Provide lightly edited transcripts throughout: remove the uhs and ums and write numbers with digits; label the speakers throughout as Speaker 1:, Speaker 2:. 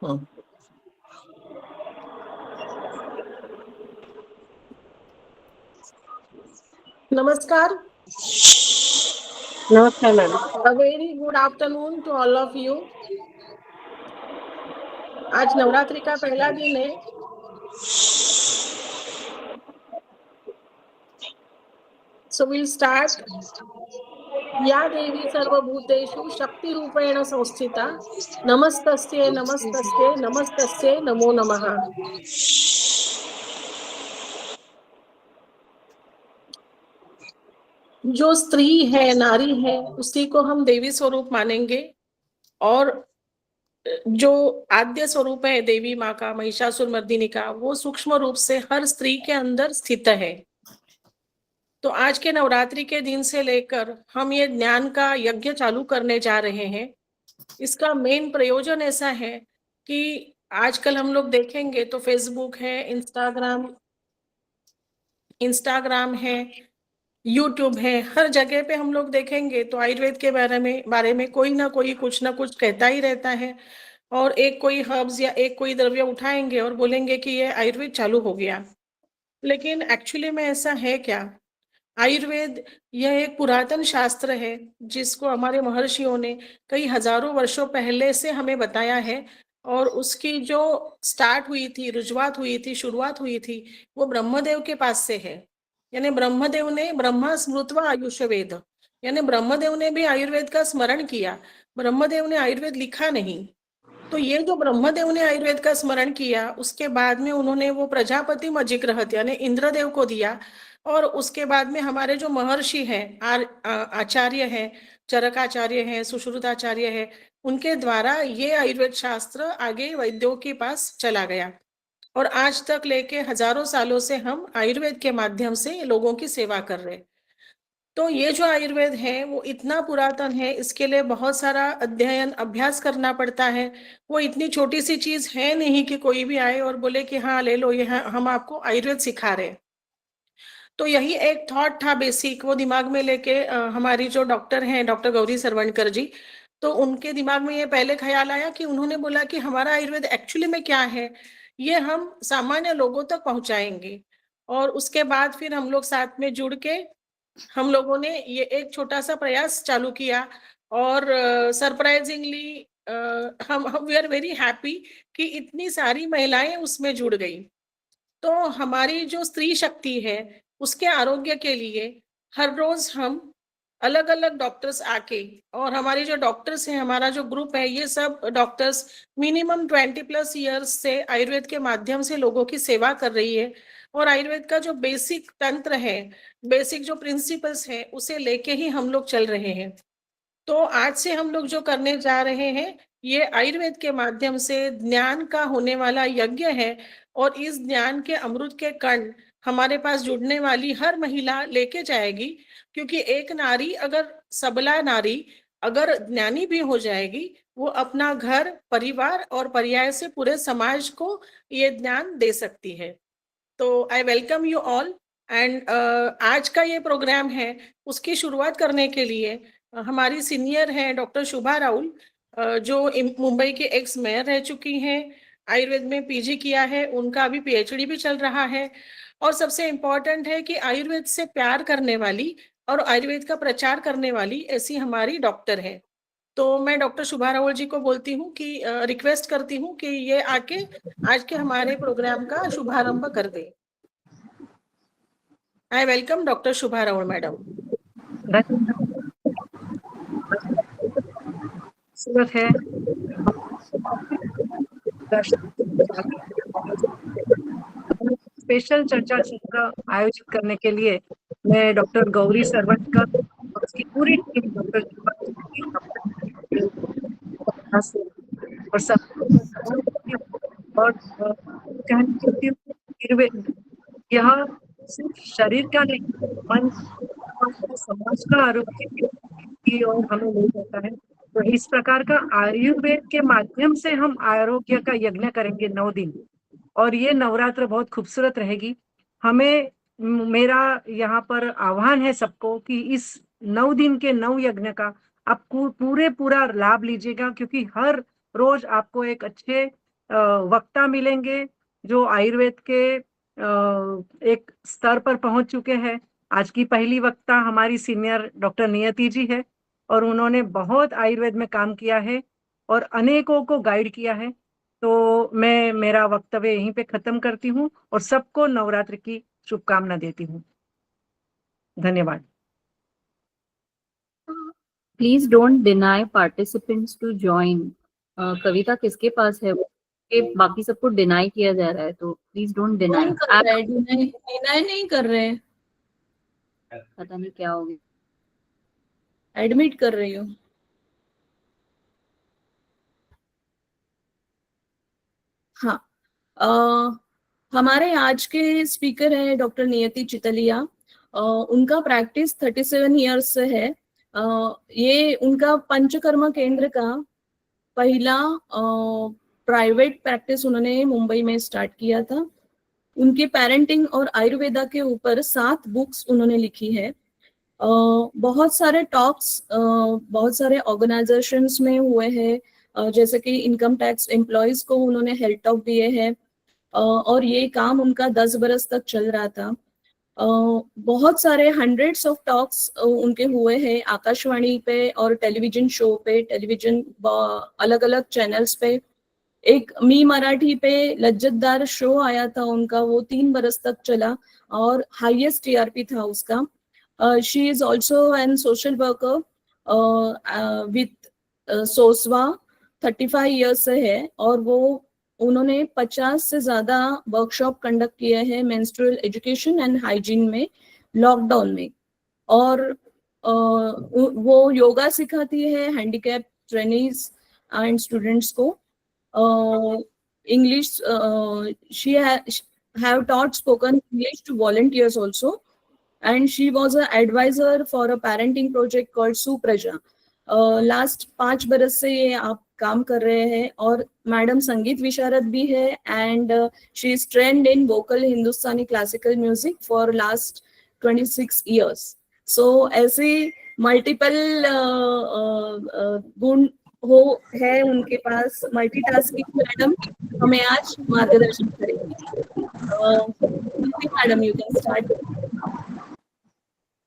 Speaker 1: नमस्कार.
Speaker 2: नमस्कार ma'am.
Speaker 1: A very good afternoon to all of you. आज नवरात्रि का पहला दिन है. So we'll start. या देवी सर्वभूतेषु शक्ति रूपेण संस्थिता नमस्तस्ये नमस्तस्ये नमस्तस्ये नमो नमः. जो स्त्री है, नारी है, उसी को हम देवी स्वरूप मानेंगे. और जो आद्य स्वरूप है देवी माँ का, महिषासुर मर्दिनी का, वो सूक्ष्म रूप से हर स्त्री के अंदर स्थित है. तो आज के नवरात्रि के दिन से लेकर हम ये ज्ञान का यज्ञ चालू करने जा रहे हैं. इसका मेन प्रयोजन ऐसा है कि आजकल हम लोग देखेंगे तो फेसबुक है, इंस्टाग्राम है, यूट्यूब है, हर जगह पे हम लोग देखेंगे तो आयुर्वेद के बारे में कोई ना कोई कुछ ना कुछ कहता ही रहता है. और एक कोई हर्ब्स या एक कोई द्रव्य उठाएंगे और बोलेंगे कि ये आयुर्वेद चालू हो गया. लेकिन एक्चुअली में ऐसा है क्या? आयुर्वेद यह एक पुरातन शास्त्र है जिसको हमारे महर्षियों ने कई हजारों वर्षों पहले से हमें बताया है. और उसकी जो शुरुआत हुई थी वो ब्रह्मदेव के पास से है. यानी ब्रह्मदेव ने ब्रह्मा स्मृत्वा आयुष वेद, यानी ब्रह्मदेव ने भी आयुर्वेद का स्मरण किया. ब्रह्मदेव ने आयुर्वेद लिखा नहीं. तो ये जो ब्रह्मदेव ने आयुर्वेद का स्मरण किया, उसके बाद में उन्होंने वो प्रजापति मजिग्रहत यानी इंद्रदेव को दिया. और उसके बाद में हमारे जो महर्षि हैं, आचार्य हैं, चरकाचार्य हैं, सुश्रुताचार्य हैं, उनके द्वारा ये आयुर्वेद शास्त्र आगे वैद्यों के पास चला गया. और आज तक लेके हजारों सालों से हम आयुर्वेद के माध्यम से लोगों की सेवा कर रहे हैं. तो ये जो आयुर्वेद है वो इतना पुरातन है, इसके लिए बहुत सारा अध्ययन अभ्यास करना पड़ता है. वो इतनी छोटी सी चीज है नहीं कि कोई भी आए और बोले कि हाँ ले लो, ये हम आपको आयुर्वेद सिखा रहे हैं. तो यही एक थॉट था बेसिक, वो दिमाग में लेके हमारी जो डॉक्टर हैं, डॉक्टर गौरी सरवणकर जी, तो उनके दिमाग में ये पहले ख्याल आया कि उन्होंने बोला कि हमारा आयुर्वेद एक्चुअली में क्या है, ये हम सामान्य लोगों तक पहुंचाएंगे. और उसके बाद फिर हम लोग साथ में जुड़ के हम लोगों ने ये एक छोटा सा प्रयास चालू किया. और सरप्राइजिंगली हम वी आर वेरी हैप्पी कि इतनी सारी महिलाएं उसमें जुड़ गई. तो हमारी जो स्त्री शक्ति है उसके आरोग्य के लिए हर रोज हम अलग अलग डॉक्टर्स आके, और हमारी जो डॉक्टर्स हैं, हमारा जो ग्रुप है, ये सब डॉक्टर्स मिनिमम 20+ ईयर्स से आयुर्वेद के माध्यम से लोगों की सेवा कर रही है. और आयुर्वेद का जो बेसिक तंत्र है, बेसिक जो प्रिंसिपल्स है, उसे लेके ही हम लोग चल रहे हैं. तो आज से हम लोग जो करने जा रहे हैं, ये आयुर्वेद के माध्यम से ज्ञान का होने वाला यज्ञ है. और इस ज्ञान के अमृत के कण हमारे पास जुड़ने वाली हर महिला लेके जाएगी. क्योंकि एक नारी, अगर सबला नारी अगर ज्ञानी भी हो जाएगी, वो अपना घर, परिवार और पर्याय से पूरे समाज को ये ज्ञान दे सकती है. तो I welcome you all. And आज का ये प्रोग्राम है, उसकी शुरुआत करने के लिए हमारी सीनियर है डॉक्टर शुभा राहुल, जो मुंबई के एक्स मेयर रह चुकी हैं, आयुर्वेद में पीजी किया है, उनका अभी पीएचडी भी चल रहा है. और सबसे इम्पोर्टेंट है कि आयुर्वेद से प्यार करने वाली और आयुर्वेद का प्रचार करने वाली ऐसी हमारी डॉक्टर है. तो मैं डॉक्टर शुभा राहुल जी को बोलती हूँ कि रिक्वेस्ट करती हूँ कि ये आके आज के हमारे प्रोग्राम का शुभारंभ कर दे. I welcome doctor Shubha Rahul madam.
Speaker 2: Surat है स्पेशल चर्चा सत्र आयोजित करने के लिए मैं डॉक्टर गौरी सरवणकर और उसकी पूरी टीम, डॉक्टर और सब और कहना चाहती हूँ, आयुर्वेद यह सिर्फ शरीर का नहीं, मन समाज का आरोग्य की ओर हमें ले जाता है. तो इस प्रकार का आयुर्वेद के माध्यम से हम आरोग्य का यज्ञ करेंगे 9 दिन, और ये नवरात्र बहुत खूबसूरत रहेगी. हमें मेरा यहाँ पर आह्वान है सबको कि इस 9 दिन के 9 यज्ञ का आप पूरा लाभ लीजिएगा, क्योंकि हर रोज आपको एक अच्छे वक्ता मिलेंगे जो आयुर्वेद के एक स्तर पर पहुंच चुके हैं। आज की पहली वक्ता हमारी सीनियर डॉक्टर नियति जी है और उन्होंने बहुत आयुर्वेद में काम किया है और अनेकों को गाइड किया है। तो मैं मेरा वक्तव्य यहीं पे खत्म करती हूँ और सबको नवरात्र की शुभकामना देती हूँ। धन्यवाद।
Speaker 3: Please don't deny participants to join. कविता किसके पास है वो? कि बाकी सबको डिनाई किया जा रहा है, तो प्लीज डोंट डिनाई।
Speaker 4: डिनाई नहीं कर रहे,
Speaker 3: पता नहीं क्या हो गया।
Speaker 4: एडमिट कर रही हूँ। हाँ, हमारे आज के स्पीकर हैं डॉक्टर नियति चितलिया। उनका प्रैक्टिस 37 इयर्स से है। ये उनका पंचकर्मा केंद्र का पहला प्राइवेट प्रैक्टिस उन्होंने मुंबई में स्टार्ट किया था। उनके पेरेंटिंग और आयुर्वेदा के ऊपर 7 बुक्स उन्होंने लिखी है। बहुत सारे टॉक्स बहुत सारे ऑर्गेनाइजेशंस में हुए हैं, जैसे कि इनकम टैक्स एम्प्लॉयज को उन्होंने हेल्थ टॉक दिए हैं, और ये काम उनका 10 बरस तक चल रहा था। बहुत सारे हंड्रेड्स ऑफ टॉक्स उनके हुए हैं आकाशवाणी पे और टेलीविजन शो पे, टेलीविजन अलग अलग चैनल्स पे। एक मी मराठी पे लज्जतदार शो आया था उनका, वो 3 बरस तक चला और हाईएस्ट टीआरपी था उसका। She is also an social worker with सोसवा, 35 ईयर्स से है और वो उन्होंने 50 से ज्यादा वर्कशॉप कंडक्ट किए हैं मेंस्ट्रुअल एजुकेशन एंड हाइजीन में लॉकडाउन में। और वो योगा सिखाती है हैंडीकैप ट्रेनीज एंड स्टूडेंट्स को। English, she have taught spoken English to volunteers also, and she was an advisor for a parenting project called Supraja. Last 5 बरस से ये आप काम कर रहे हैं और मैडम संगीत विशारद भी है and she is trend in vocal Hindustani classical music for last 26 years. सो ऐसे मल्टीपल गुण वो है उनके पास। मल्टीटास्किंग मैडम हमें आज मार्गदर्शन करेंगी। Madam you can start.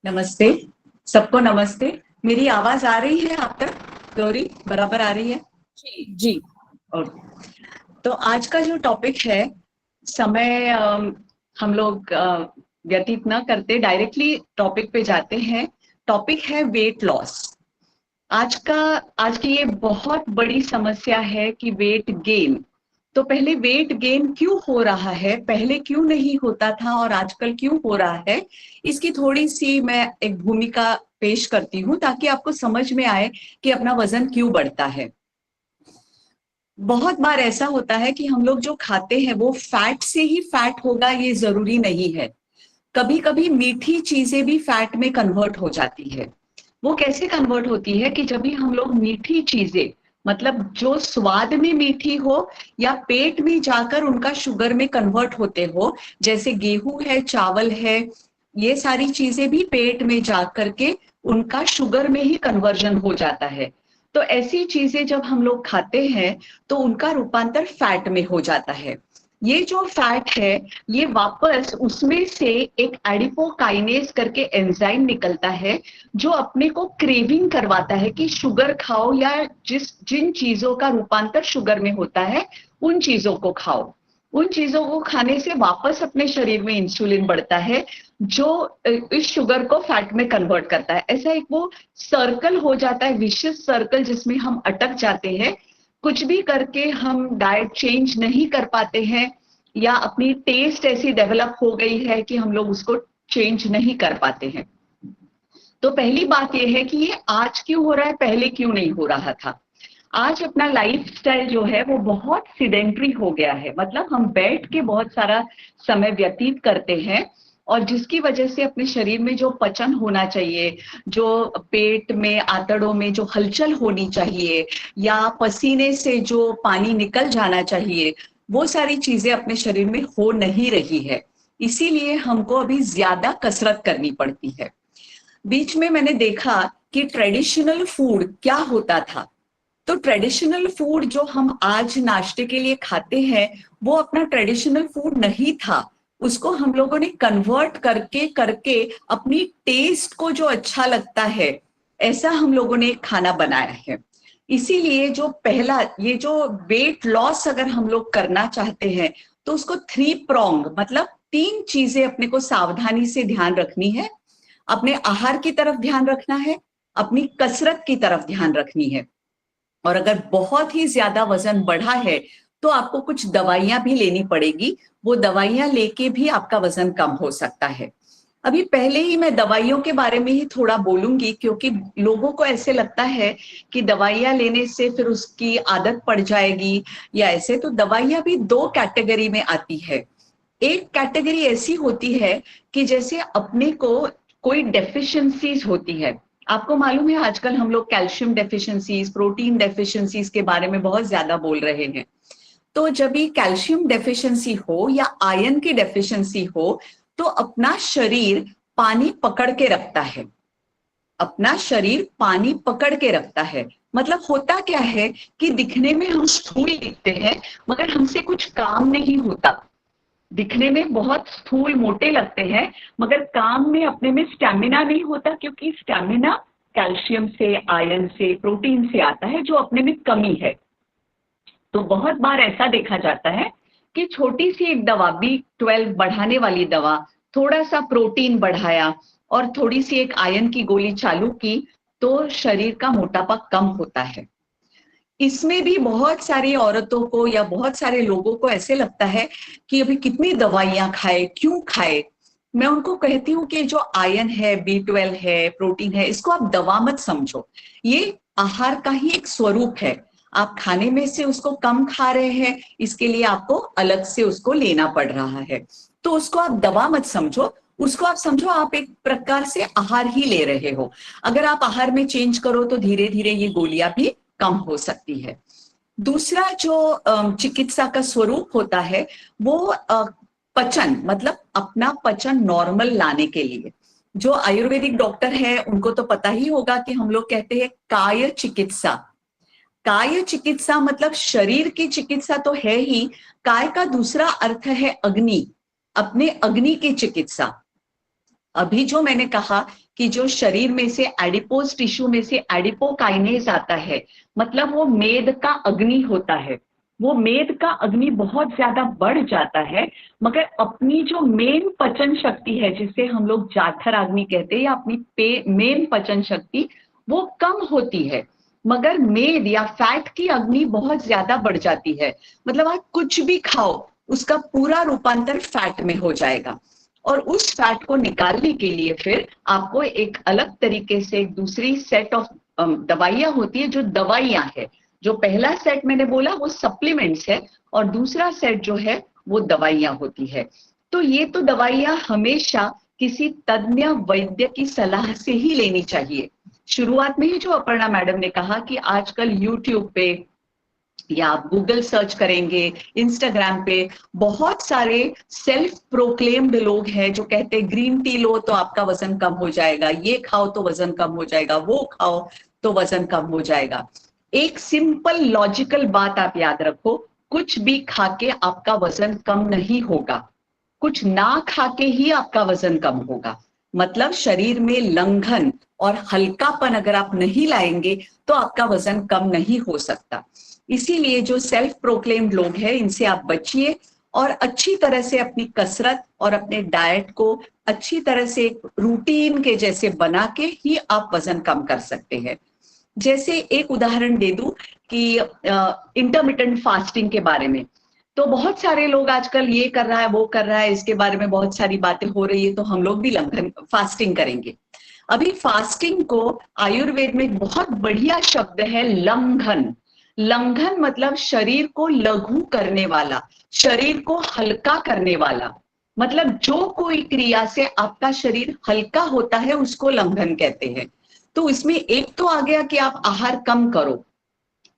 Speaker 5: नमस्ते सबको, नमस्ते। मेरी आवाज आ रही है आप तक? गौरी बराबर आ रही है?
Speaker 4: जी जी।
Speaker 5: और तो आज का जो टॉपिक है, समय हम लोग व्यतीत न करते डायरेक्टली टॉपिक पे जाते हैं। टॉपिक है वेट लॉस। आज की ये बहुत बड़ी समस्या है कि वेट गेन। तो पहले वेट गेन क्यों हो रहा है, पहले क्यों नहीं होता था और आजकल क्यों हो रहा है, इसकी थोड़ी सी मैं एक भूमिका पेश करती हूँ ताकि आपको समझ में आए कि अपना वजन क्यों बढ़ता है। बहुत बार ऐसा होता है कि हम लोग जो खाते हैं वो फैट से ही फैट होगा ये जरूरी नहीं है। कभी कभी मीठी चीजें भी फैट में कन्वर्ट हो जाती है। वो कैसे कन्वर्ट होती है कि जब भी हम लोग मीठी चीजें, मतलब जो स्वाद में मीठी हो या पेट में जाकर उनका शुगर में कन्वर्ट होते हो, जैसे गेहूं है, चावल है, ये सारी चीजें भी पेट में जाकर के उनका शुगर में ही कन्वर्जन हो जाता है। तो ऐसी चीजें जब हम लोग खाते हैं तो उनका रूपांतर फैट में हो जाता है। ये जो फैट है ये वापस उसमें से एक एडिपोकाइनेज करके एंजाइम निकलता है जो अपने को क्रेविंग करवाता है कि शुगर खाओ, या जिन चीजों का रूपांतर शुगर में होता है उन चीजों को खाओ। उन चीजों को खाने से वापस अपने शरीर में इंसुलिन बढ़ता है जो इस शुगर को फैट में कन्वर्ट करता है। ऐसा एक वो सर्कल हो जाता है, विशियस सर्कल, जिसमें हम अटक जाते हैं। कुछ भी करके हम डाइट चेंज नहीं कर पाते हैं या अपनी टेस्ट ऐसी डेवलप हो गई है कि हम लोग उसको चेंज नहीं कर पाते हैं। तो पहली बात यह है कि ये आज क्यों हो रहा है, पहले क्यों नहीं हो रहा था। आज अपना लाइफस्टाइल जो है वो बहुत सिडेंट्री हो गया है, मतलब हम बैठ के बहुत सारा समय व्यतीत करते हैं और जिसकी वजह से अपने शरीर में जो पचन होना चाहिए, जो पेट में आंतड़ों में जो हलचल होनी चाहिए या पसीने से जो पानी निकल जाना चाहिए, वो सारी चीजें अपने शरीर में हो नहीं रही है। इसीलिए हमको अभी ज्यादा कसरत करनी पड़ती है। बीच में मैंने देखा कि ट्रेडिशनल फूड क्या होता था। तो ट्रेडिशनल फूड जो हम आज नाश्ते के लिए खाते हैं वो अपना ट्रेडिशनल फूड नहीं था, उसको हम लोगों ने कन्वर्ट करके करके अपनी टेस्ट को जो अच्छा लगता है ऐसा हम लोगों ने खाना बनाया है। इसीलिए जो पहला ये जो वेट लॉस अगर हम लोग करना चाहते हैं तो उसको 3 prong मतलब 3 चीजें अपने को सावधानी से ध्यान रखनी है। अपने आहार की तरफ ध्यान रखना है, अपनी कसरत की तरफ ध्यान रखनी है, और अगर बहुत ही ज्यादा वजन बढ़ा है तो आपको कुछ दवाइयां भी लेनी पड़ेगी। वो दवाइयां लेके भी आपका वजन कम हो सकता है। अभी पहले ही मैं दवाइयों के बारे में ही थोड़ा बोलूंगी, क्योंकि लोगों को ऐसे लगता है कि दवाइयां लेने से फिर उसकी आदत पड़ जाएगी या ऐसे। तो दवाइयां भी 2 कैटेगरी में आती है। एक कैटेगरी ऐसी होती है कि जैसे अपने को कोई डेफिशिएंसीज होती है। आपको मालूम है आजकल हम लोग कैल्शियम डेफिशिएंसीज, प्रोटीन डेफिशिएंसीज के बारे में बहुत ज्यादा बोल रहे हैं। तो जब ये कैल्शियम डेफिशिएंसी हो या आयरन की डेफिशिएंसी हो तो अपना शरीर पानी पकड़ के रखता है, अपना शरीर पानी पकड़ के रखता है। मतलब होता क्या है कि दिखने में हम स्थूल दिखते हैं मगर हमसे कुछ काम नहीं होता। दिखने में बहुत स्थूल मोटे लगते हैं मगर काम में अपने में स्टैमिना नहीं होता, क्योंकि स्टैमिना कैल्शियम से, आयरन से, प्रोटीन से आता है जो अपने में कमी है। तो बहुत बार ऐसा देखा जाता है कि छोटी सी एक दवा B12 बढ़ाने वाली दवा, थोड़ा सा प्रोटीन बढ़ाया और थोड़ी सी एक आयरन की गोली चालू की तो शरीर का मोटापा कम होता है। इसमें भी बहुत सारी औरतों को या बहुत सारे लोगों को ऐसे लगता है कि अभी कितनी दवाइयां खाए, क्यों खाए। मैं उनको कहती हूँ कि जो आयरन है, B12 है, प्रोटीन है, इसको आप दवा मत समझो। ये आहार का ही एक स्वरूप है। आप खाने में से उसको कम खा रहे हैं, इसके लिए आपको अलग से उसको लेना पड़ रहा है। तो उसको आप दवा मत समझो, उसको आप समझो आप एक प्रकार से आहार ही ले रहे हो। अगर आप आहार में चेंज करो तो धीरे धीरे ये गोलियां भी कम हो सकती है। दूसरा जो चिकित्सा का स्वरूप होता है वो पचन, मतलब अपना पचन नॉर्मल लाने के लिए। जो आयुर्वेदिक डॉक्टर है उनको तो पता ही होगा कि हम लोग कहते हैं काय चिकित्सा। काय चिकित्सा मतलब शरीर की चिकित्सा तो है ही, काय का दूसरा अर्थ है अग्नि, अपने अग्नि की चिकित्सा। अभी जो मैंने कहा कि जो शरीर में से एडिपोज टिश्यू में से एडिपोकाइनेज आता है, मतलब वो मेद का अग्नि होता है। वो मेद का अग्नि बहुत ज्यादा बढ़ जाता है मगर अपनी जो मेन पचन शक्ति है, जिसे हम लोग जाठर अग्नि कहते हैं, या अपनी मेन पचन शक्ति वो कम होती है। मगर मेद या फैट की अग्नि बहुत ज्यादा बढ़ जाती है। मतलब आप कुछ भी खाओ उसका पूरा रूपांतर फैट में हो जाएगा, और उस फैट को निकालने के लिए फिर आपको एक अलग तरीके से एक दूसरी सेट ऑफ दवाइयां होती है जो दवाइयां है। जो पहला सेट मैंने बोला वो सप्लीमेंट्स है और दूसरा सेट जो है वो दवाइयां होती है। तो ये तो दवाइयां हमेशा किसी तज्ञ वैद्य की सलाह से ही लेनी चाहिए। शुरुआत में ही जो अपर्णा मैडम ने कहा कि आजकल यूट्यूब पे या आप गूगल सर्च करेंगे, इंस्टाग्राम पे बहुत सारे सेल्फ प्रोक्लेम्ड लोग हैं जो कहते हैं ग्रीन टी लो तो आपका वजन कम हो जाएगा, ये खाओ तो वजन कम हो जाएगा, वो खाओ तो वजन कम हो जाएगा। एक सिंपल लॉजिकल बात आप याद रखो, कुछ भी खा के आपका वजन कम नहीं होगा, कुछ ना खा के ही आपका वजन कम होगा। मतलब शरीर में लंघन और हल्कापन अगर आप नहीं लाएंगे तो आपका वजन कम नहीं हो सकता। इसीलिए जो सेल्फ प्रोक्लेम्ड लोग हैं इनसे आप बचिए और अच्छी तरह से अपनी कसरत और अपने डाइट को अच्छी तरह से रूटीन के जैसे बना के ही आप वजन कम कर सकते हैं। जैसे एक उदाहरण दे दूं कि इंटरमिटेंट फास्टिंग के बारे में, तो बहुत सारे लोग आजकल ये कर रहा है, वो कर रहा है, इसके बारे में बहुत सारी बातें हो रही है, तो हम लोग भी फास्टिंग करेंगे। अभी फास्टिंग को आयुर्वेद में एक बहुत बढ़िया शब्द है लंघन। लंघन मतलब शरीर को लघु करने वाला, शरीर को हल्का करने वाला। मतलब जो कोई क्रिया से आपका शरीर हल्का होता है उसको लंघन कहते हैं। तो इसमें एक तो आ गया कि आप आहार कम करो,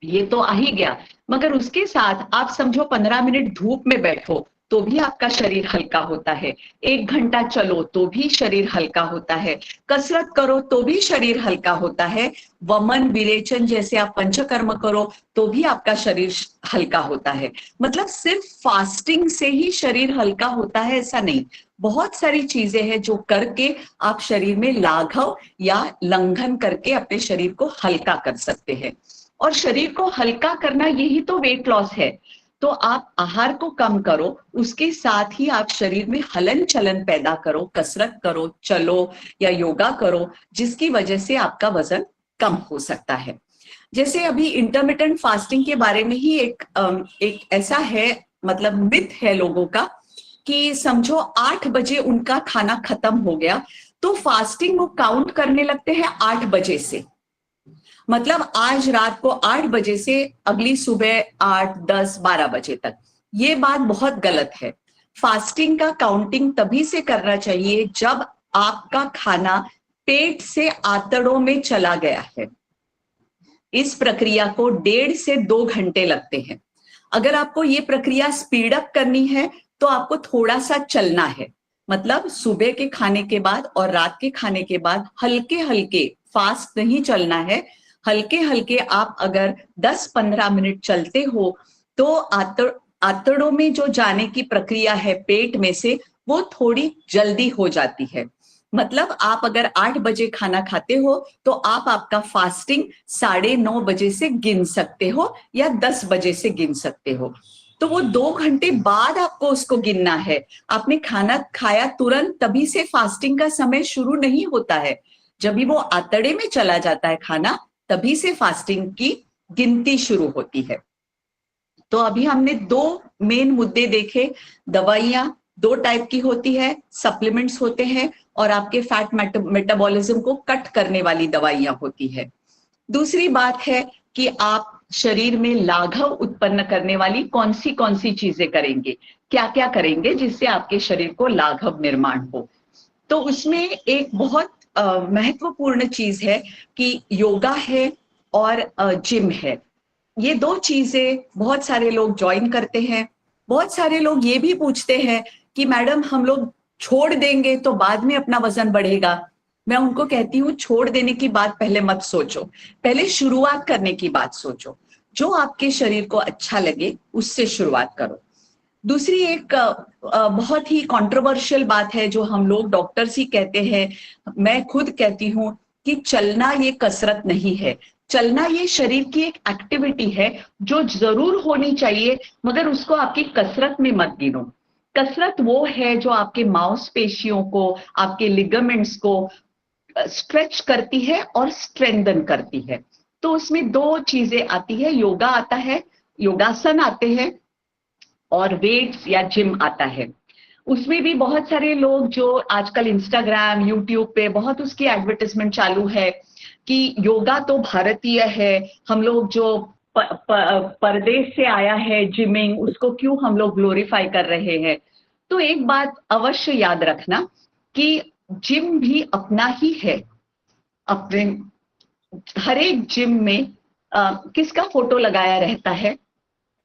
Speaker 5: ये तो आ ही गया, मगर उसके साथ आप समझो 15 मिनट धूप में बैठो तो भी आपका शरीर हल्का होता है, 1 घंटा चलो तो भी शरीर हल्का होता है, कसरत करो तो भी शरीर हल्का होता है, वमन विरेचन जैसे आप पंचकर्म करो तो भी आपका शरीर हल्का होता है। मतलब सिर्फ फास्टिंग से ही शरीर हल्का होता है ऐसा नहीं, बहुत सारी चीजें हैं जो करके आप शरीर में लाघव या लंघन करके अपने शरीर को हल्का कर सकते हैं। और शरीर को हल्का करना यही तो वेट लॉस है। तो आप आहार को कम करो, उसके साथ ही आप शरीर में हलन चलन पैदा करो, कसरत करो, चलो या योगा करो, जिसकी वजह से आपका वजन कम हो सकता है। जैसे अभी इंटरमिटेंट फास्टिंग के बारे में ही एक ऐसा है, मतलब मिथ है लोगों का कि समझो 8 बजे उनका खाना खत्म हो गया तो फास्टिंग वो काउंट करने लगते हैं 8 बजे से। मतलब आज रात को 8 बजे से अगली सुबह 8, 10, 12 बजे तक। ये बात बहुत गलत है। फास्टिंग का काउंटिंग तभी से करना चाहिए जब आपका खाना पेट से आंतड़ों में चला गया है। इस प्रक्रिया को 1.5 से 2 घंटे लगते हैं। अगर आपको ये प्रक्रिया स्पीड अप करनी है तो आपको थोड़ा सा चलना है। मतलब सुबह के खाने के बाद और रात के खाने के बाद हल्के हल्के, फास्ट नहीं चलना है, हल्के हल्के आप अगर 10-15 मिनट चलते हो तो आंतड़ों में जो जाने की प्रक्रिया है पेट में से, वो थोड़ी जल्दी हो जाती है। मतलब आप अगर 8 बजे खाना खाते हो तो आप आपका फास्टिंग 9:30 बजे से गिन सकते हो या 10 बजे से गिन सकते हो। तो वो 2 घंटे बाद आपको उसको गिनना है। आपने खाना खाया तुरंत तभी से फास्टिंग का समय शुरू नहीं होता है। जब भी वो आंतड़े में चला जाता है खाना, तभी से फास्टिंग की गिनती शुरू होती है। तो अभी हमने 2 मेन मुद्दे देखे। दवाइयां 2 टाइप की होती है, सप्लीमेंट्स होते हैं और आपके फैट मेटाबॉलिज्म को कट करने वाली दवाइयां होती है। दूसरी बात है कि आप शरीर में लाघव उत्पन्न करने वाली कौन सी चीजें करेंगे, क्या क्या करेंगे जिससे आपके शरीर को लाघव निर्माण हो। तो उसमें एक बहुत महत्वपूर्ण चीज है कि योगा है और जिम है। ये 2 चीजें बहुत सारे लोग ज्वाइन करते हैं। बहुत सारे लोग ये भी पूछते हैं कि मैडम हम लोग छोड़ देंगे तो बाद में अपना वजन बढ़ेगा। मैं उनको कहती हूँ छोड़ देने की बात पहले मत सोचो, पहले शुरुआत करने की बात सोचो। जो आपके शरीर को अच्छा लगे उससे शुरुआत करो। दूसरी एक बहुत ही कंट्रोवर्शियल बात है जो हम लोग डॉक्टर्स ही कहते हैं, मैं खुद कहती हूँ कि चलना ये कसरत नहीं है। चलना ये शरीर की एक एक्टिविटी है जो जरूर होनी चाहिए, मगर उसको आपकी कसरत में मत गिनो। कसरत वो है जो आपके मांसपेशियों को, आपके लिगामेंट्स को स्ट्रेच करती है और स्ट्रेंथन करती है। तो उसमें 2 चीजें आती है, योगा आता है, योगासन आते हैं और वेट्स या जिम आता है। उसमें भी बहुत सारे लोग जो आजकल इंस्टाग्राम, यूट्यूब पे बहुत उसकी एडवर्टाइजमेंट चालू है कि योगा तो भारतीय है, हम लोग जो परदेश से आया है जिमिंग, उसको क्यों हम लोग ग्लोरीफाई कर रहे हैं। तो एक बात अवश्य याद रखना कि जिम भी अपना ही है। अपने हर एक जिम में किसका फोटो लगाया रहता है?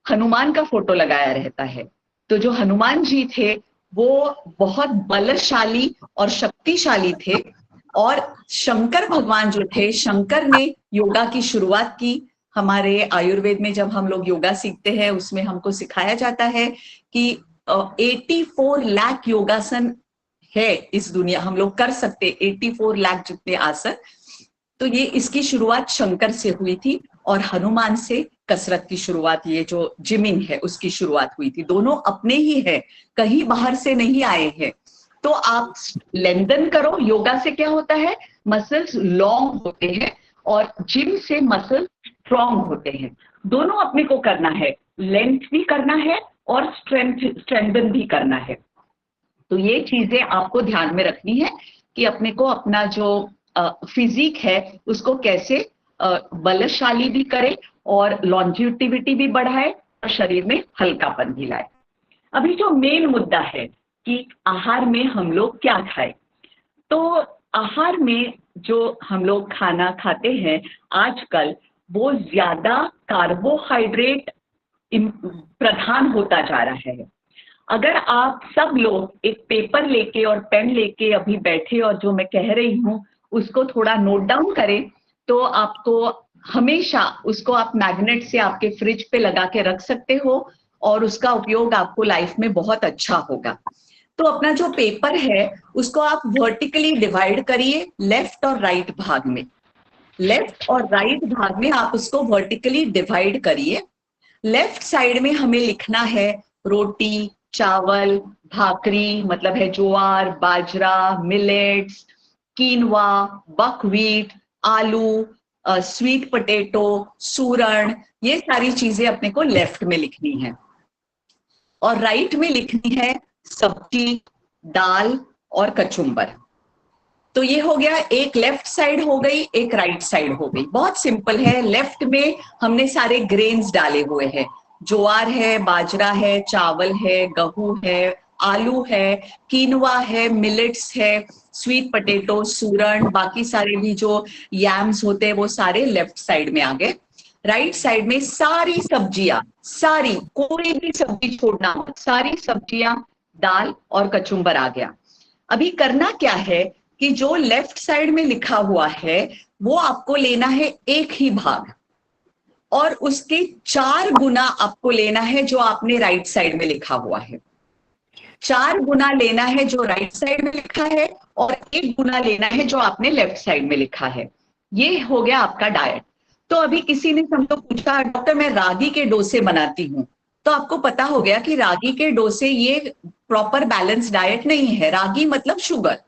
Speaker 5: हनुमान का फोटो लगाया रहता है। तो जो हनुमान जी थे वो बहुत बलशाली और शक्तिशाली थे, और शंकर भगवान जो थे, शंकर ने योगा की शुरुआत की। हमारे आयुर्वेद में जब हम लोग योगा सीखते हैं उसमें हमको सिखाया जाता है कि 84 लाख योगासन है इस दुनिया, हम लोग कर सकते 84 लाख जितने आसन। तो ये इसकी शुरुआत शंकर से हुई थी और हनुमान से कसरत की शुरुआत, ये जो जिमिंग है उसकी शुरुआत हुई थी। दोनों अपने ही है, कहीं बाहर से नहीं आए हैं। तो आप लेंथन करो। योगा से क्या होता है, मसल्स लॉन्ग होते हैं और जिम से मसल स्ट्रॉन्ग होते हैं। दोनों अपने को करना है, लेंथ भी करना है और स्ट्रेंथन भी करना है। तो ये चीजें आपको ध्यान में रखनी है कि अपने को अपना जो फिजिक है उसको कैसे बलशाली भी करे और लॉन्जिविटी भी बढ़ाए और शरीर में हल्कापन भी लाए। अभी जो मेन मुद्दा है कि आहार में हम लोग क्या खाएं, तो आहार में जो हम लोग खाना खाते हैं आजकल वो ज्यादा कार्बोहाइड्रेट प्रधान होता जा रहा है। अगर आप सब लोग एक पेपर लेके और पेन लेके अभी बैठे और जो मैं कह रही हूँ उसको थोड़ा नोट डाउन करें, तो आपको हमेशा उसको आप मैग्नेट से आपके फ्रिज पे लगा के रख सकते हो और उसका उपयोग आपको लाइफ में बहुत अच्छा होगा। तो अपना जो पेपर है उसको आप वर्टिकली डिवाइड करिए लेफ्ट और राइट भाग में। लेफ्ट और राइट भाग में आप उसको वर्टिकली डिवाइड करिए। लेफ्ट साइड में हमें लिखना है रोटी, चावल, भाकरी मतलब है ज्वार, बाजरा, मिलेट्स, कीनवा, बकव्हीट, आलू, स्वीट पोटैटो, सूरण, ये सारी चीजें अपने को लेफ्ट में लिखनी है। और राइट में लिखनी है सब्जी, दाल और कचुम्बर। तो ये हो गया, एक लेफ्ट साइड हो गई, एक राइट साइड हो गई। बहुत सिंपल है। लेफ्ट में हमने सारे ग्रेन्स डाले हुए हैं, ज्वार है, बाजरा है, चावल है, गेहूं है, आलू है, कीनवा है, मिलेट्स है, स्वीट पोटैटो, सूरण, बाकी सारे भी जो यैम्स होते हैं वो सारे लेफ्ट साइड में आ गए। राइट साइड में सारी सब्जियां, सारी, कोई भी सब्जी छोड़ना, सारी सब्जियां, दाल और कचुम्बर आ गया। अभी करना क्या है कि जो लेफ्ट साइड में लिखा हुआ है वो आपको लेना है एक ही भाग, और उसके 4 गुना आपको लेना है जो आपने राइट साइड में लिखा हुआ है। 4 गुना लेना है जो राइट साइड में लिखा है और 1 गुना लेना है जो आपने लेफ्ट साइड में लिखा है। ये हो गया आपका डाइट। तो अभी किसी ने समझो पूछा डॉक्टर मैं रागी के डोसे बनाती हूँ, तो आपको पता हो गया कि रागी के डोसे ये प्रॉपर बैलेंस डाइट नहीं है। रागी मतलब शुगर।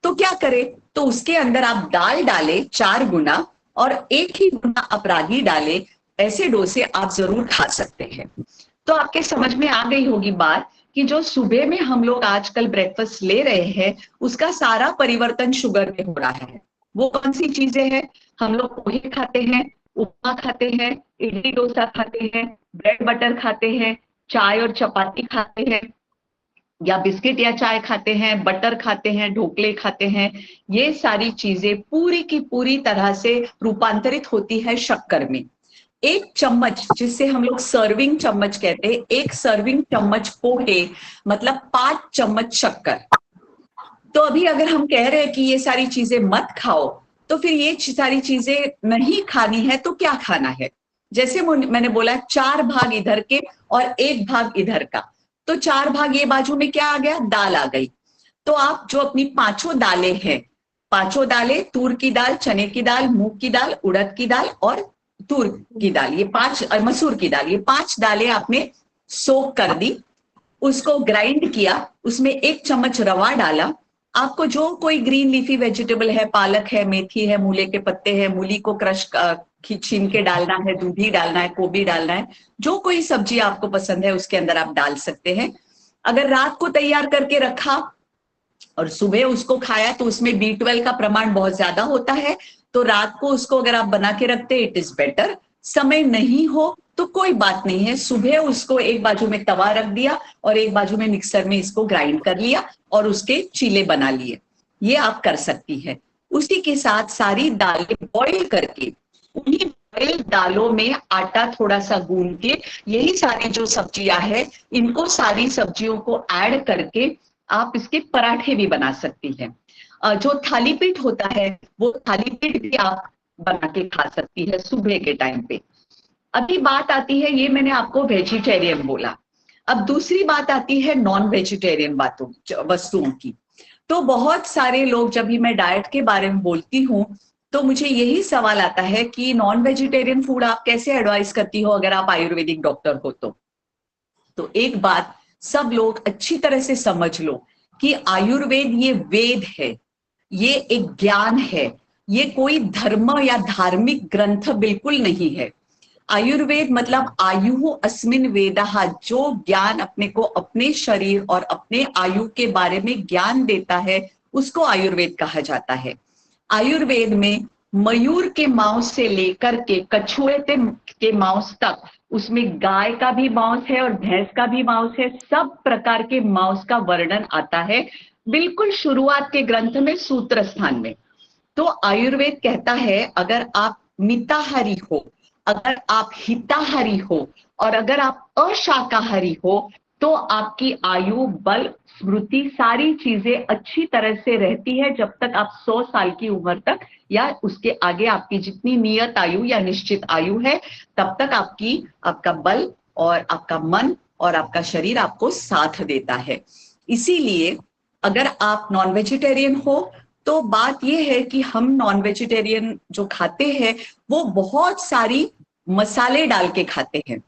Speaker 5: तो क्या करें, तो उसके अंदर आप दाल डाले 4 गुना और 1 ही गुना आप रागी डाले। ऐसे डोसे आप जरूर खा सकते हैं। तो आपके समझ में आ गई होगी बात कि जो सुबह में हम लोग आजकल ब्रेकफास्ट ले रहे हैं उसका सारा परिवर्तन शुगर में हो रहा है। वो कौन सी चीजें हैं? हम लोग पोहे खाते हैं, उपमा खाते हैं, इडली डोसा खाते हैं, ब्रेड बटर खाते हैं, चाय और चपाती खाते हैं, या बिस्किट या चाय खाते हैं, बटर खाते हैं, ढोकले खाते हैं। ये सारी चीजें पूरी की पूरी तरह से रूपांतरित होती है शक्कर में। 1 चम्मच, जिससे हम लोग सर्विंग चम्मच कहते हैं, 1 सर्विंग चम्मच पोहे मतलब 5 चम्मच शक्कर। तो अभी अगर हम कह रहे हैं कि ये सारी चीजें मत खाओ, तो फिर ये सारी चीजें नहीं खानी है तो क्या खाना है? जैसे मैंने बोला 4 भाग इधर के और 1 भाग इधर का, तो 4 भाग ये बाजू में क्या आ गया? दाल आ गई। तो आप जो अपनी 5 दालें हैं, 5 दालें, तूर की दाल, चने की दाल, मूंग की दाल, उड़द की दाल और तूर की दाल, ये 5, मसूर की दाल, ये 5 दालें आपने सोक कर दी, उसको ग्राइंड किया, उसमें 1 चम्मच रवा डाला। आपको जो कोई ग्रीन लीफी वेजिटेबल है, पालक है, मेथी है, मूले के पत्ते हैं, मूली को क्रश छीन के डालना है, दूधी डालना है, गोभी डालना है, जो कोई सब्जी आपको पसंद है उसके अंदर आप डाल सकते हैं। अगर रात को तैयार करके रखा और सुबह उसको खाया तो उसमें B12 का प्रमाण बहुत ज्यादा होता है, तो रात को उसको अगर आप बना के रखते इट इज बेटर। समय नहीं हो तो कोई बात नहीं है, सुबह उसको एक बाजू में तवा रख दिया और एक बाजू में मिक्सर में इसको ग्राइंड कर लिया और उसके चीले बना लिए। ये आप कर सकती है। उसी के साथ सारी दालें बॉईल करके, उन्हीं बॉइल दालों में आटा थोड़ा सा गूंद के, यही सारी जो सब्जियां हैं इनको, सारी सब्जियों को ऐड करके आप इसके पराठे भी बना सकती हैं। जो थाली पीठ होता है वो थाली पीठ भी आप बना के खा सकती है सुबह के टाइम पे। अभी बात आती है, ये मैंने आपको वेजिटेरियन बोला, अब दूसरी बात आती है नॉन वेजिटेरियन वस्तुओं की। तो बहुत सारे लोग, जब भी मैं डाइट के बारे में बोलती हूँ तो मुझे यही सवाल आता है कि नॉन वेजिटेरियन फूड आप कैसे एडवाइस करती हो अगर आप आयुर्वेदिक डॉक्टर हो तो एक बात सब लोग अच्छी तरह से समझ लो कि आयुर्वेद ये वेद है, ये एक ज्ञान है, ये कोई धर्म या धार्मिक ग्रंथ बिल्कुल नहीं है। आयुर्वेद मतलब आयु अस्मिन वेदः, जो ज्ञान अपने को अपने शरीर और अपने आयु के बारे में ज्ञान देता है उसको आयुर्वेद कहा जाता है। आयुर्वेद में मयूर के मांस से लेकर के कछुए के मांस तक, उसमें गाय का भी मांस है और भैंस का भी मांस है, सब प्रकार के मांस का वर्णन आता है बिल्कुल शुरुआत के ग्रंथ में, सूत्र स्थान में। तो आयुर्वेद कहता है अगर आप मिताहारी हो, अगर आप हिताहारी हो और अगर आप अशाकाहारी हो तो आपकी आयु, बल, स्मृति, सारी चीजें अच्छी तरह से रहती है जब तक आप 100 साल की उम्र तक या उसके आगे आपकी जितनी नियत आयु या निश्चित आयु है, तब तक आपका बल और आपका मन और आपका शरीर आपको साथ देता है। इसीलिए अगर आप नॉन वेजिटेरियन हो तो बात यह है कि हम नॉन वेजिटेरियन जो खाते हैं वो बहुत सारी मसाले डाल के खाते हैं।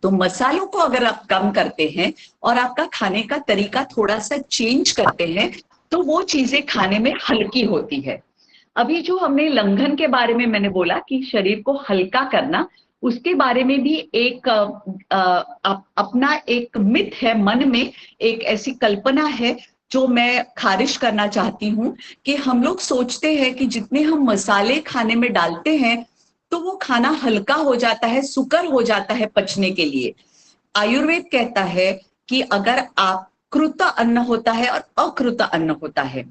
Speaker 5: तो मसालों को अगर आप कम करते हैं और आपका खाने का तरीका थोड़ा सा चेंज करते हैं तो वो चीजें खाने में हल्की होती है। अभी जो हमने लंघन के बारे में मैंने बोला कि शरीर को हल्का करना, उसके बारे में भी एक अपना एक मिथ है, मन में एक ऐसी कल्पना है जो मैं खारिज करना चाहती हूं कि हम लोग सोचते हैं कि जितने हम मसाले खाने में डालते हैं तो वो खाना हल्का हो जाता है, सुकर हो जाता है पचने के लिए। आयुर्वेद कहता है कि अगर आप कृत अन्न होता है और अकृत अन्न होता है।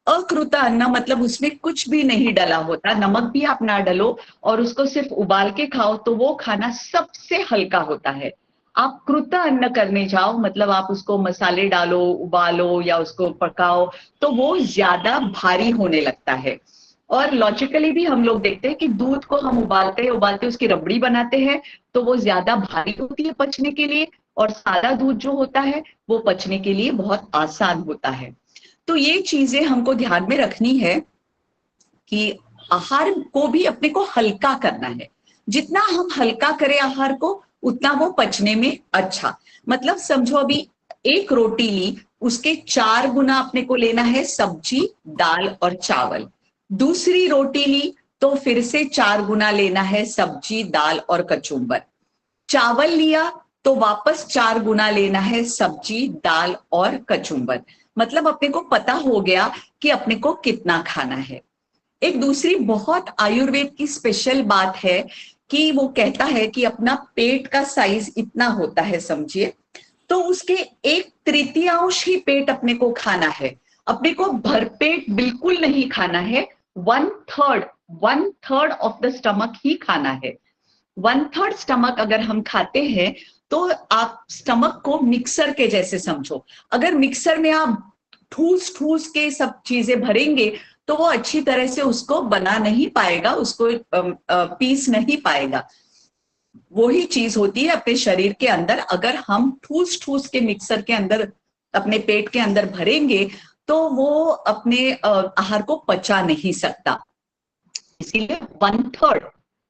Speaker 5: अकृत अन्न मतलब उसमें कुछ भी नहीं डला होता, नमक भी आप ना डलो और उसको सिर्फ उबाल के खाओ तो वो खाना सबसे हल्का होता है। आप कृत अन्न करने जाओ मतलब आप उसको मसाले डालो, उबालो या उसको पकाओ तो वो ज्यादा भारी होने लगता है। और लॉजिकली भी हम लोग देखते हैं कि दूध को हम उबालते उसकी रबड़ी बनाते हैं तो वो ज्यादा भारी होती है पचने के लिए, और सादा दूध जो होता है वो पचने के लिए बहुत आसान होता है। तो ये चीजें हमको ध्यान में रखनी है कि आहार को भी अपने को हल्का करना है। जितना हम हल्का करें आहार को उतना वो पचने में अच्छा। मतलब समझो अभी एक रोटी ली, उसके 4 गुना अपने को लेना है सब्जी, दाल और चावल। दूसरी रोटी ली तो फिर से 4 गुना लेना है सब्जी, दाल और कचुम्बर। चावल लिया तो वापस 4 गुना लेना है सब्जी, दाल और कचुम्बर। मतलब अपने को पता हो गया कि अपने को कितना खाना है। एक दूसरी बहुत आयुर्वेद की स्पेशल बात है कि वो कहता है कि अपना पेट का साइज इतना होता है समझिए, तो उसके 1/3 ही पेट अपने को खाना है। अपने को भरपेट बिल्कुल नहीं खाना है, 1/3 ऑफ द स्टमक ही खाना है। 1/3 स्टमक अगर हम खाते हैं तो आप स्टमक को मिक्सर के जैसे समझो। अगर मिक्सर में आप ठूस ठूस के सब चीजें भरेंगे तो वो अच्छी तरह से उसको बना नहीं पाएगा, उसको पीस नहीं पाएगा। वही चीज होती है अपने शरीर के अंदर, अगर हम ठूस ठूस के मिक्सर के अंदर अपने पेट के अंदर भरेंगे तो वो अपने आहार को पचा नहीं सकता। इसीलिए 1/3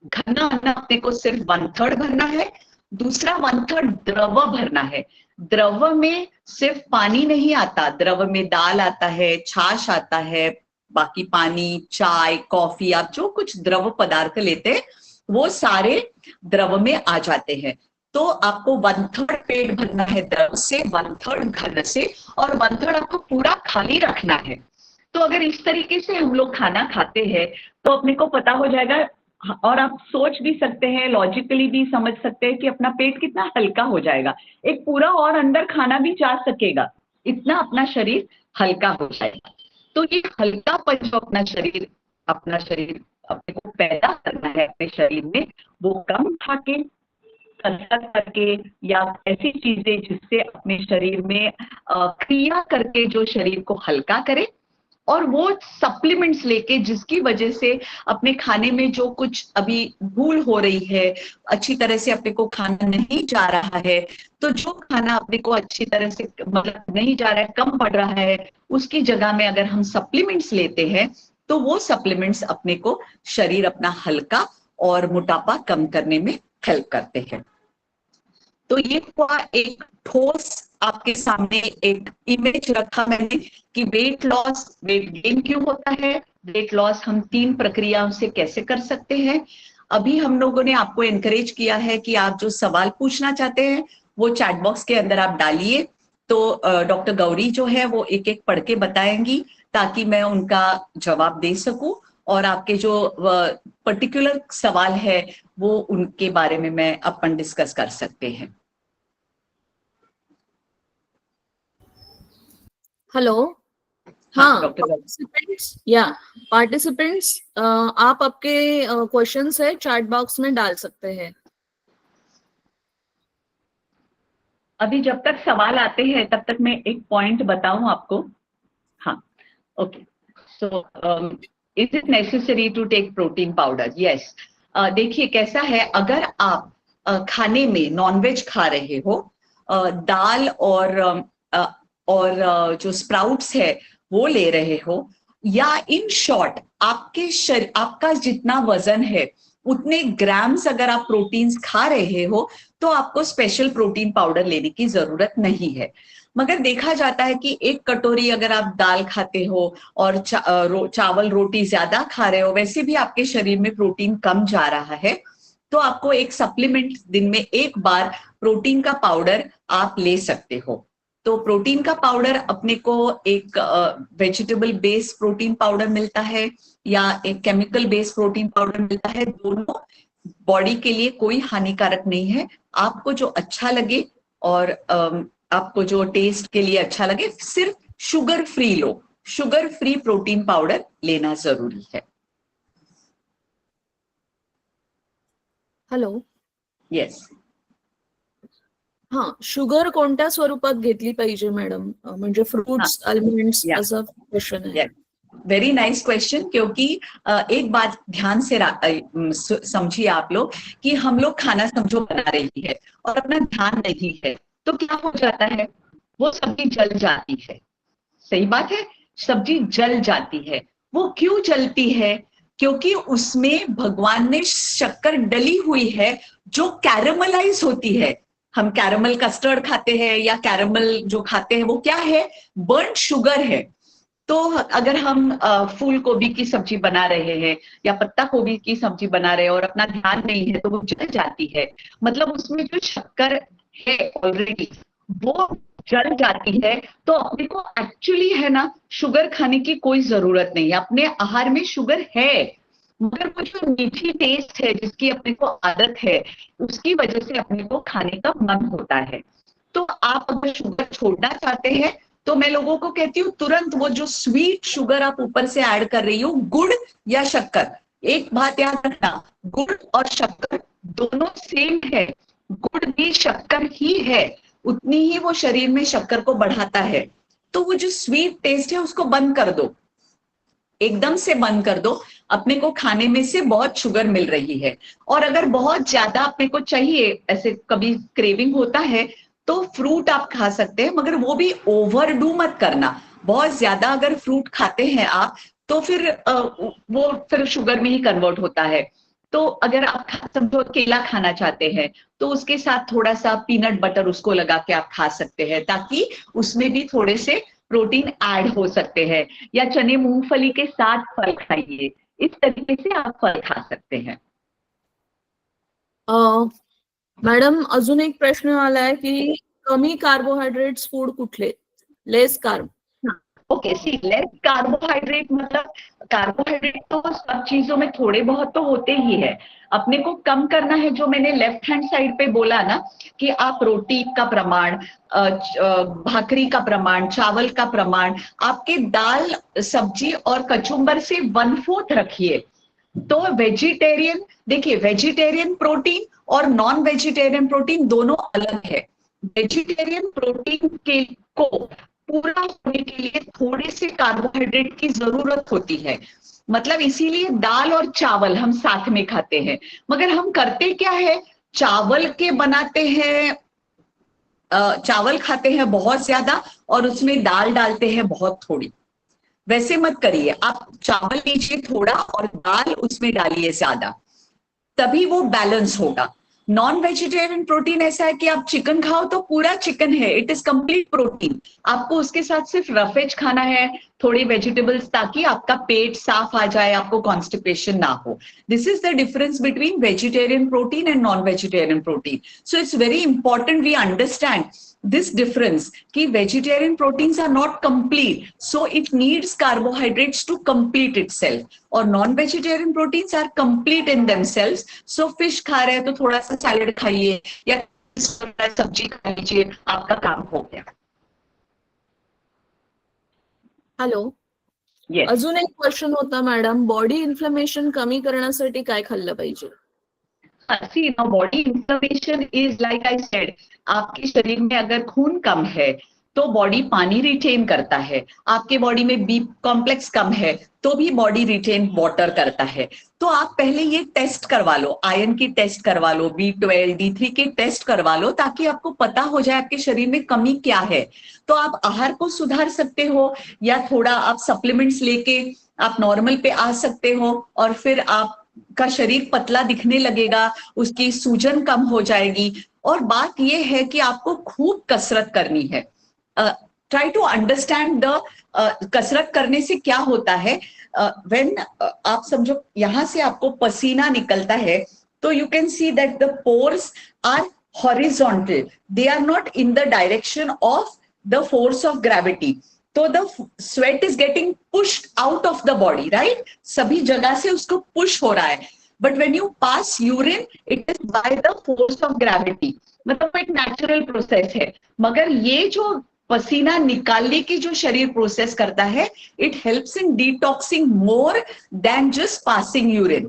Speaker 5: घना अन्न अपने को सिर्फ 1/3 भरना है। दूसरा 1/3 द्रव भरना है। द्रव में सिर्फ पानी नहीं आता, द्रव में दाल आता है, छाछ आता है, बाकी पानी, चाय, कॉफी, आप जो कुछ द्रव पदार्थ लेते हैं वो सारे द्रव में आ जाते हैं। तो आपको 1/3 पेट भरना है द्रव से, 1/3 घन से, और 1/3 आपको पूरा खाली रखना है। तो अगर इस तरीके से हम लोग खाना खाते हैं तो अपने को पता हो जाएगा, और आप सोच भी सकते हैं, लॉजिकली भी समझ सकते हैं कि अपना पेट कितना हल्का हो जाएगा। एक पूरा और अंदर खाना भी जा सकेगा, इतना अपना शरीर हल्का हो जाएगा। तो ये हल्कापन जो अपना शरीर अपने को पैदा करना है अपने शरीर में, वो कम खा के, कसरत करके या ऐसी चीजें जिससे अपने शरीर में क्रिया करके जो शरीर को हल्का करे, और वो सप्लीमेंट्स लेके जिसकी वजह से अपने खाने में जो कुछ अभी भूल हो रही है, अच्छी तरह से अपने को खाना नहीं जा रहा है, तो जो खाना अपने को अच्छी तरह से मतलब नहीं जा रहा है, कम पड़ रहा है, उसकी जगह में अगर हम सप्लीमेंट्स लेते हैं तो वो सप्लीमेंट्स अपने को शरीर अपना हल्का और मोटापा कम करने में हेल्प करते हैं। तो ये हुआ एक ठोस आपके सामने एक इमेज रखा मैंने कि वेट लॉस, वेट गेन क्यों होता है, वेट लॉस हम 3 प्रक्रियाओं से कैसे कर सकते हैं। अभी हम लोगों ने आपको एनकरेज किया है कि आप जो सवाल पूछना चाहते हैं वो चैट बॉक्स के अंदर आप डालिए, तो डॉक्टर गौरी जो है वो एक एक पढ़ के बताएंगी ताकि मैं उनका जवाब दे सकूं, और आपके जो पर्टिकुलर सवाल है वो उनके बारे में मैं अपन डिस्कस कर सकते हैं।
Speaker 4: हेलो। हाँ, पार्टिसिपेंट्स आप आपके क्वेश्चंस है चैट बॉक्स में डाल सकते हैं।
Speaker 5: अभी जब तक सवाल आते हैं तब तक मैं एक पॉइंट बताऊं आपको. हाँ, okay. So is it necessary to take protein powder? Yes. देखिए कैसा है, अगर आप खाने में नॉनवेज खा रहे हो, दाल और जो स्प्राउट्स है वो ले रहे हो, या इन शॉर्ट आपका जितना वजन है उतने ग्राम्स अगर आप प्रोटीन्स खा रहे हो, तो आपको स्पेशल प्रोटीन पाउडर लेने की जरूरत नहीं है. मगर देखा जाता है कि एक कटोरी अगर आप दाल खाते हो और चावल रोटी ज्यादा खा रहे हो, वैसे भी आपके शरीर में प्रोटीन कम जा रहा है, तो आपको एक सप्लीमेंट दिन में एक बार प्रोटीन का पाउडर आप ले सकते हो. तो प्रोटीन का पाउडर अपने को एक वेजिटेबल बेस्ड प्रोटीन पाउडर मिलता है या एक केमिकल बेस्ड प्रोटीन पाउडर मिलता है. दोनों बॉडी के लिए कोई हानिकारक नहीं है. आपको जो अच्छा लगे और आपको जो टेस्ट के लिए अच्छा लगे, सिर्फ शुगर फ्री लो. शुगर फ्री प्रोटीन पाउडर लेना जरूरी है.
Speaker 4: हॅलो.
Speaker 5: येस.
Speaker 4: हा, शुगर कोणत्या स्वरूपात घेतली पाहिजे मॅडम? म्हणजे फ्रुट्स, आल्मंड्स,
Speaker 5: या.
Speaker 4: असा क्वेश्चन आहे.
Speaker 5: Very nice question. क्योंकि एक बात ध्यान से समझिए आप लोग कि हम लोग खाना समझो बना रही है और अपना ध्यान नहीं है, तो क्या हो जाता है, वो सब्जी जल जाती है. सही बात है, सब्जी जल जाती है. वो क्यों जलती है? क्योंकि उसमें भगवान ने शक्कर डली हुई है जो कैरमलाइज होती है. हम कैरमल कस्टर्ड खाते हैं या कैरमल जो खाते हैं वो क्या है? बर्न शुगर है. तो अगर हम फूल गोभी की सब्जी बना रहे हैं या पत्ता गोभी की सब्जी बना रहे हैं और अपना ध्यान नहीं है, तो वो जल जाती है. मतलब उसमें जो शक्कर है ऑलरेडी वो जल जाती है. तो अपने को एक्चुअली है ना, शुगर खाने की कोई जरूरत नहीं है. अपने आहार में शुगर है, मगर वो जो मीठी टेस्ट है जिसकी अपने को आदत है, उसकी वजह से अपने को खाने का मन होता है. तो आप अगर शुगर छोड़ना चाहते हैं, तो मैं लोगों को कहती हूँ तुरंत वो जो स्वीट शुगर आप ऊपर से ऐड कर रही हो, गुड़ या शक्कर, एक बात याद रखना, गुड़ और शक्कर दोनों सेम है. गुड़ भी शक्कर ही है, उतनी ही वो शरीर में शक्कर को बढ़ाता है. तो वो जो स्वीट टेस्ट है उसको बंद कर दो, एकदम से बंद कर दो. अपने को खाने में से बहुत शुगर मिल रही है. और अगर बहुत ज्यादा अपने को चाहिए, ऐसे कभी क्रेविंग होता है, तो फ्रूट आप खा सकते हैं, मगर वो भी ओवरडू मत करना. बहुत ज्यादा अगर फ्रूट खाते हैं आप, तो फिर वो फिर शुगर में ही कन्वर्ट होता है. तो अगर आप समझो केला खाना चाहते हैं, तो उसके साथ थोड़ा सा पीनट बटर उसको लगा के आप खा सकते हैं, ताकि उसमें भी थोड़े से प्रोटीन ऐड हो सकते हैं. या चने मूंगफली के साथ फल खाइए. इस तरीके से आप फल खा सकते हैं.
Speaker 4: मॅडम, अजून एक प्रश्न आलाय की कमी कार्बोहायड्रेट्स फूड कुठले? Less carb.
Speaker 5: ओके, सी लेस कार्बोहाइड्रेट मतलब कार्बोहाइड्रेट तो सब चीजों में थोड़े बहुत तो होते ही है. अपने को कम करना है, जो मैंने लेफ्ट हैंड साइड पे बोला ना, कि आप रोटी का प्रमाण, भाकरी का प्रमाण, चावल का प्रमाण, आपके दाल सब्जी और कचुम्बर से 1/4 रखिए. तो वेजिटेरियन, देखिए वेजिटेरियन प्रोटीन और नॉन वेजिटेरियन प्रोटीन दोनों अलग है. वेजिटेरियन प्रोटीन के को पूरा होने के लिए थोड़े से कार्बोहाइड्रेट की जरूरत होती है. मतलब इसीलिए दाल और चावल हम साथ में खाते हैं. मगर हम करते क्या है, चावल के बनाते हैं, चावल खाते हैं बहुत ज्यादा और उसमें दाल डालते हैं बहुत थोड़ी. वैसे मत करिए. आप चावल लीजिए थोड़ा और दाल उसमें डालिए ज्यादा, तभी वो बैलेंस होगा. नॉन वेजिटेरियन प्रोटीन ऐसा है कि आप चिकन खाओ तो पूरा चिकन है, इट इज कंप्लीट प्रोटीन. आपको उसके साथ सिर्फ रफेज खाना है, थोड़ी वेजिटेबल्स, ताकि आपका पेट साफ आ जाए, आपको कॉन्स्टिपेशन ना हो. This is the difference between vegetarian protein and non vegetarian protein. So it's very important we understand this difference कि vegetarian proteins are not complete, so it needs carbohydrates to complete itself, और non-vegetarian proteins are complete in themselves. So fish खा रहे हैं तो थोड़ा सा salad खाइए या सब्जी खा लीजिए, आपका काम हो गया.
Speaker 4: हॅलो.
Speaker 5: Yes.
Speaker 4: अजून एक क्वेश्चन होता मॅडम, बॉडी इन्फ्लेमेशन कमी करण्यासाठी काय खाल्लं पाहिजे?
Speaker 5: See now body inflammation is like I said, आपके शरीर में अगर खून कम है तो बॉडी पानी रिटेन करता है, आपके बॉडी में बी कॉम्प्लेक्स कम है तो भी बॉडी रिटेन वाटर करता है। तो आप पहले ये टेस्ट करवा लो, आयरन की टेस्ट करवा लो, B12 D3 की टेस्ट करवा लो, ताकि आपको पता हो जाए आपके शरीर में कमी क्या है। तो आप आहार को सुधार सकते हो या थोड़ा आप सप्लीमेंट्स लेके आप नॉर्मल पे आ सकते हो, और फिर आपका शरीर पतला दिखने लगेगा, उसकी सूजन कम हो जाएगी। और बात यह है कि आपको खूब कसरत करनी है। ट्राई टू अंडरस्टैंड द कसरत करने से क्या होता है। व्हेन आप समझो यहां से आपको पसीना निकलता है तो you can see that the pores are horizontal, they are not in the direction of the force of gravity. तो the sweat is getting pushed out of the body, right, सभी जगह से उसको पुश हो रहा है। But when you pass urine it is by the force of gravity, मतलब एक नेचुरल प्रोसेस है। मगर ये जो पसीना निकालने की जो शरीर प्रोसेस करता है, it helps in detoxing more than just passing urine.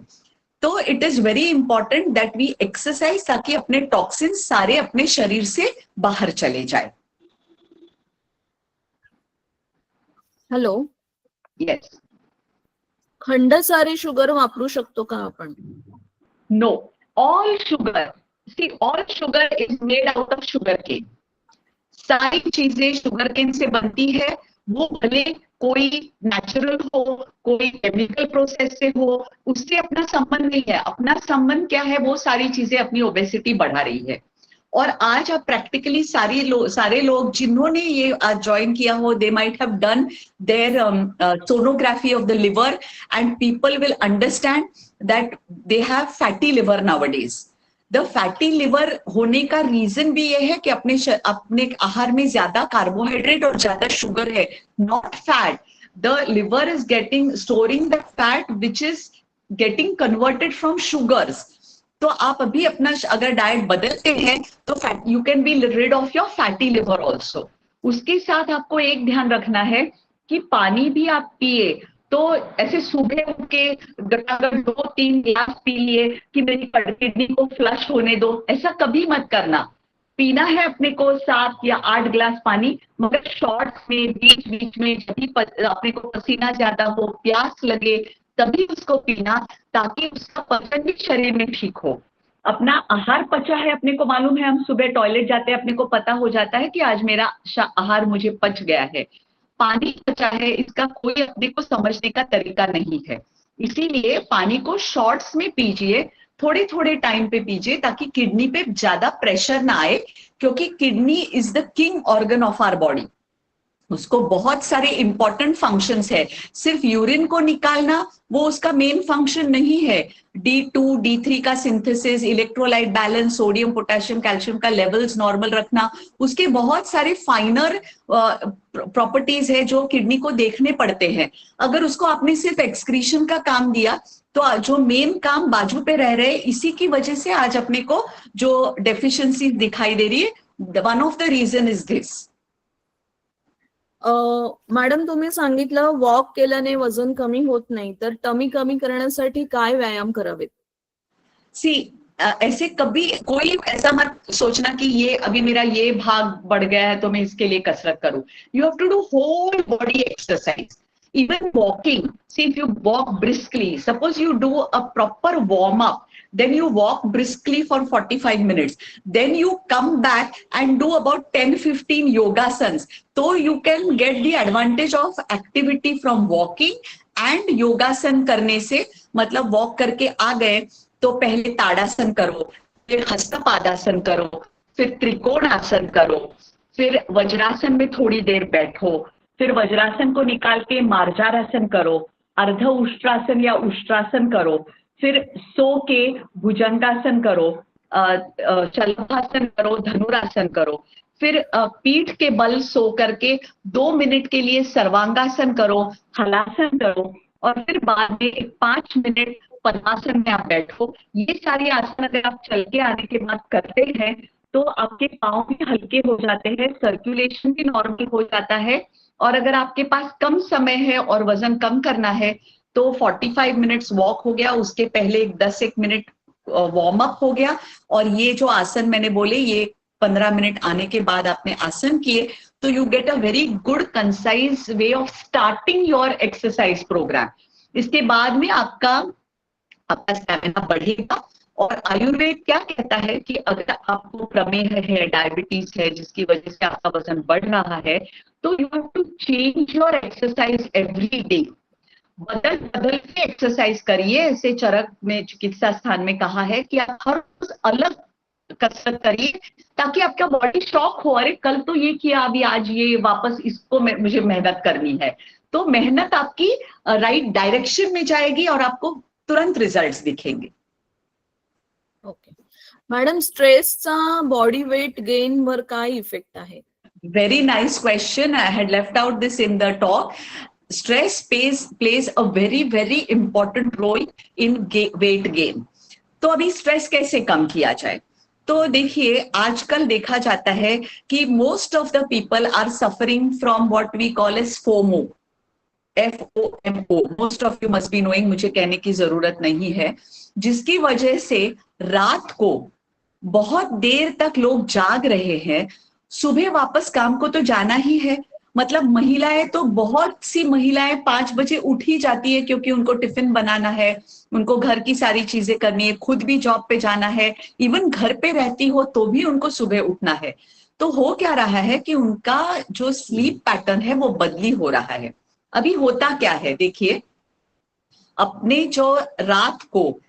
Speaker 5: तो it is very important that we exercise, ताकि अपने टॉक्सिन सारे अपने शरीर से बाहर चले जाए।
Speaker 4: हॅलो,
Speaker 5: येस,
Speaker 4: खंडसारी शुगर वापरू शकतो का आपण?
Speaker 5: No, all sugar, see all sugar is made out of sugar cane. सारी चीजें शुगर केन से बनती है, वो भले कोई नेचुरल हो कोई केमिकल प्रोसेस से हो, उससे अपना संबंध नहीं है। अपना संबंध क्या है, वो सारी चीजें अपनी ओबेसिटी बढ़ा रही है। और आज आप प्रैक्टिकली सारे लोग जिन्होंने ये आज ज्वाइन किया हो, they might have done their sonography of the liver and people will understand that they have fatty liver nowadays. The fatty liver होने का रीजन भी ये है कि अपने आहार में ज्यादा कार्बोहाइड्रेट और ज्यादा शुगर है, not fat. The liver is getting storing the fat which is getting converted from sugars. तो आप अभी अपना अगर डाइट बदलते हैं तो you can be rid of your fatty liver also. उसके साथ आपको एक ध्यान रखना है कि पानी भी आप पिए, तो ऐसे सुबह उठ के अगर 2-3 गिलास पी लिए कि मेरी किडनी को फ्लश होने दो, ऐसा कभी मत करना। पीना है अपने को 7 या 8 गिलास पानी, मगर शॉर्ट्स में बीच बीच में जब भी अपने को पसीना ज्यादा हो, प्यास लगे, तभी उसको पीना, ताकि उसका पचन भी शरीर में ठीक हो। अपना आहार पचा है, अपने को मालूम है, हम सुबह टॉयलेट जाते हैं, अपने को पता हो जाता है कि आज मेरा आहार मुझे पच गया है। पानी बचा है, इसका कोई अपने को समझने का तरीका नहीं है। इसीलिए पानी को शॉर्ट्स में पीजिए, थोड़े थोड़े टाइम पे पीजिए, ताकि किडनी पे ज्यादा प्रेशर ना आए, क्योंकि kidney is the king organ of our body. उसको बहुत सारे इंपॉर्टेंट फंक्शंस है। सिर्फ यूरिन को निकालना वो उसका मेन फंक्शन नहीं है। D2 D3 का synthesis, electrolyte balance, sodium potassium calcium का लेवल्स नॉर्मल रखना, उसके बहुत सारे फाइनर प्रॉपर्टीज है जो किडनी को देखने पड़ते हैं। अगर उसको आपने सिर्फ एक्सक्रीशन का काम दिया तो जो मेन काम बाजू पे रह रहे, इसी की वजह से आज अपने को जो डेफिशिएंसी दिखाई दे रही है, one of the reason is this.
Speaker 4: Madam, तुम्ही सांगितलं वॉक केल्याने वजन कमी होत नाही, तर टमी कमी करण्यासाठी काय व्यायाम करावेत?
Speaker 5: सी ऐसे कभी कोई ऐसा मत सोचना कि ये अभी मेरा ये भाग बढ़ गया है तो मैं इसके लिए कसरत करूं। You have to do whole body exercise, even walking. See, if you walk briskly, suppose you do a proper warm up, then you walk briskly for 45 minutes, then you come back and do about 10-15 yogasans, so you can get the advantage of activity from walking and yogasan करने से। मतलब walk करके आ गए तो पहले ताड़ासन करो, फिर हस्तपादासन करो, फिर त्रिकोण आसन करो, फिर वज्रासन में थोड़ी देर बैठो, फिर वज्रासन को निकाल के मार्जारासन करो, अर्ध उष्ट्रासन या उष्ट्रासन करो, फिर सो के भुजंगासन करो, चलभासन करो, धनुरासन करो, फिर पीठ के बल सो करके 2 मिनट के लिए सर्वांगासन करो, हलासन करो, और फिर बाद में 5 मिनट पद्मासन में आप बैठो। ये सारी आसन अगर आप चल के आने के बाद करते हैं तो आपके पाँव भी हल्के हो जाते हैं, सर्कुलेशन भी नॉर्मल हो जाता है। और अगर आपके पास कम समय है और वजन कम करना है तो 45 मिनट्स वॉक हो गया, उसके पहले 10-1 मिनट वार्म अप हो गया, और ये जो आसन मैंने बोले ये 15 मिनट आने के बाद आपने आसन किए, तो you get a very good concise way of starting your exercise program. इसके बाद में आपका स्टैमिना बढ़ेगा। और आयुर्वेद क्या कहता है कि अगर आपको प्रमेह है, डायबिटीज है, जिसकी वजह से आपका वजन बढ़ रहा है, तो you have to change your exercise every day. बदल बदल के एक्सरसाइज करिए। ऐसे चरक में चिकित्सा स्थान में कहा है कि आप हर रोज अलग कसरत करिए, ताकि आपका बॉडी शॉक हो, अरे कल तो ये किया, अभी आज ये, वापस इसको मुझे मेहनत करनी है। तो मेहनत आपकी राइट डायरेक्शन में जाएगी और आपको तुरंत रिजल्ट्स दिखेंगे।
Speaker 4: ओके मॅडम, स्ट्रेसचा बॉडी वेट गेन वर काय इफेक्ट आहे?
Speaker 5: Very nice question. I had left out this in the talk. Stress plays a very, very important role in weight gain. तो अभी स्ट्रेस कैसे कम किया जाए? तो देखिए, आजकल देखा जाता है कि most of the people are suffering from what we call as FOMO. FOMO. Most of you must be knowing, मुझे कहने की जरूरत नहीं है, जिसकी वजह से रात को बहुत देर तक लोग जाग रहे हैं। सुबह वापस काम को तो जाना ही है, मतलब महिलाएं तो, बहुत सी महिलाएं 5 बजे उठ ही जाती है, क्योंकि उनको टिफिन बनाना है, उनको घर की सारी चीजें करनी है, खुद भी जॉब पे जाना है, इवन घर पे रहती हो तो भी उनको सुबह उठना है। तो हो क्या रहा है कि उनका जो स्लीप पैटर्न है वो बदली हो रहा है। अभी होता क्या है, देखिए, अपने जो रात को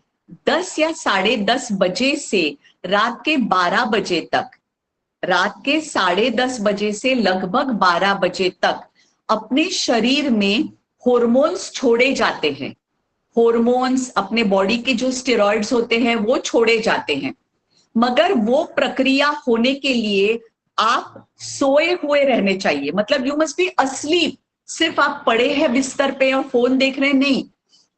Speaker 5: 10 या 10:30 बजे से रात के 12 बजे तक, रात के 10:30 बजे से लगभग 12 बजे तक अपने शरीर में हॉर्मोन्स छोड़े जाते हैं। हॉर्मोन्स, अपने बॉडी के जो स्टेरॉइड्स होते हैं वो छोड़े जाते हैं, मगर वो प्रक्रिया होने के लिए आप सोए हुए रहने चाहिए। मतलब यू मस्ट बी अस्लीप। सिर्फ आप पड़े हैं बिस्तर पे और फोन देख रहे हैं, नहीं,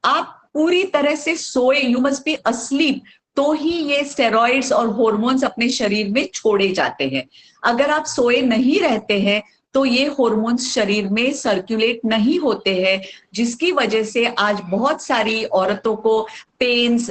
Speaker 5: आप पूरी तरह से सोए, यू मस्ट बी अस्लीप, तो ही ये स्टेरॉइड्स और हॉर्मोन्स अपने शरीर में छोड़े जाते हैं। अगर आप सोए नहीं रहते हैं तो ये हॉर्मोन्स शरीर में सर्कुलेट नहीं होते हैं, जिसकी वजह से आज बहुत सारी औरतों को पेन्स,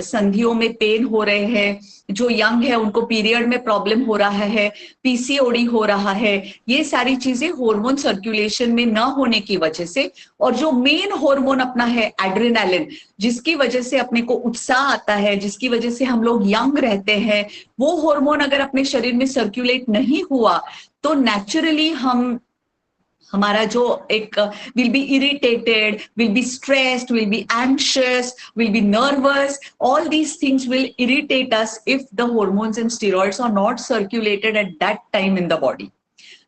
Speaker 5: संधियों में पेन हो रहे हैं, जो यंग है उनको पीरियड में प्रॉब्लम हो रहा है, पीसीओडी हो रहा है। ये सारी चीजें हार्मोन सर्कुलेशन में ना होने की वजह से, और जो मेन हार्मोन अपना है एड्रेनालिन, जिसकी वजह से अपने को उत्साह आता है, जिसकी वजह से हम लोग यंग रहते हैं, वो हार्मोन अगर अपने शरीर में सर्कुलेट नहीं हुआ तो नेचुरली हमारा जो एक will be irritated, will be stressed, will be anxious, will be nervous. All these things will irritate us if the hormones and steroids are not circulated at that time in the body.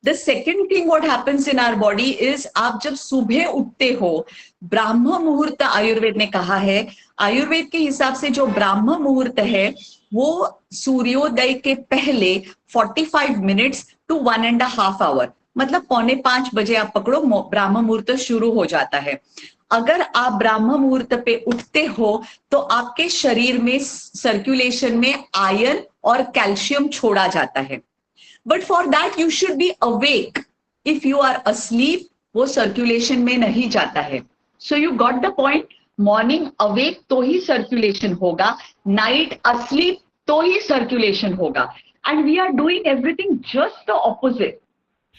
Speaker 5: The second thing what happens in our body is, आप जब सुबह उठते हो, ब्राह्म मुहूर्त आयुर्वेद ने कहा है, आयुर्वेद के हिसाब से जो ब्राह्म मुहूर्त है वो सूर्योदय के पहले 45 मिनट्स टू 1.5 आवर, मतलब 4:45 बजे आप पकड़ो, ब्राह्म मुहूर्त शुरू हो जाता है। अगर आप ब्राह्म मुहूर्त पे उठते हो तो आपके शरीर में सर्कुलेशन में आयरन और कैल्शियम छोड़ा जाता है, but for that you should be awake. If you are asleep वो सर्कुलेशन में नहीं जाता है. So you got the point. Morning awake तो ही सर्कुलेशन होगा, नाइट अस्लीप तो ही सर्कुलेशन होगा, and we are doing everything just the opposite.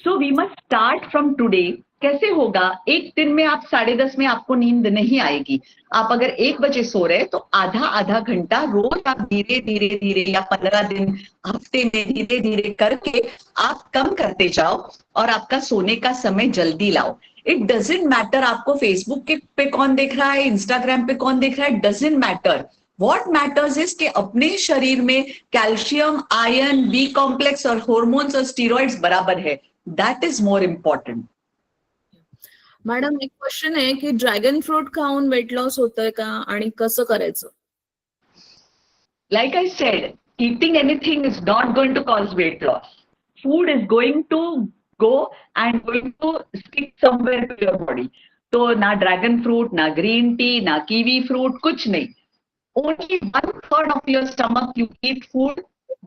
Speaker 5: So we must start from today. कैसे होगा? एक दिन में आप 10:30 में आपको नींद नहीं आएगी. आप अगर 1 बजे सो रहे तो आधा घंटा रोज आप धीरे धीरे या 15 दिन, हफ्ते में धीरे धीरे करके आप कम करते जाओ और आपका सोने का समय जल्दी लाओ. इट डजेंट मैटर आपको फेसबुक पे कौन देख रहा है, इंस्टाग्राम पे कौन देख रहा है, doesn't matter. What matters is कि अपने शरीर में कैल्शियम, आयरन, बी कॉम्प्लेक्स और हॉर्मोन्स और स्टीरॉइड्स बराबर है. That is more important.
Speaker 4: Madam, एक क्वेश्चन आहे की ड्रॅगन फ्रूट खाऊन वेट लॉस होतंय का आणि कसं करायचं?
Speaker 5: Like I said, eating anything is not going to cause weight loss. Food is going to go and going to stick somewhere to your body. तो ना ड्रैगन फ्रूट, ना green tea, ना kiwi fruit, कुछ नहीं. Only 1/3 of your stomach you eat food.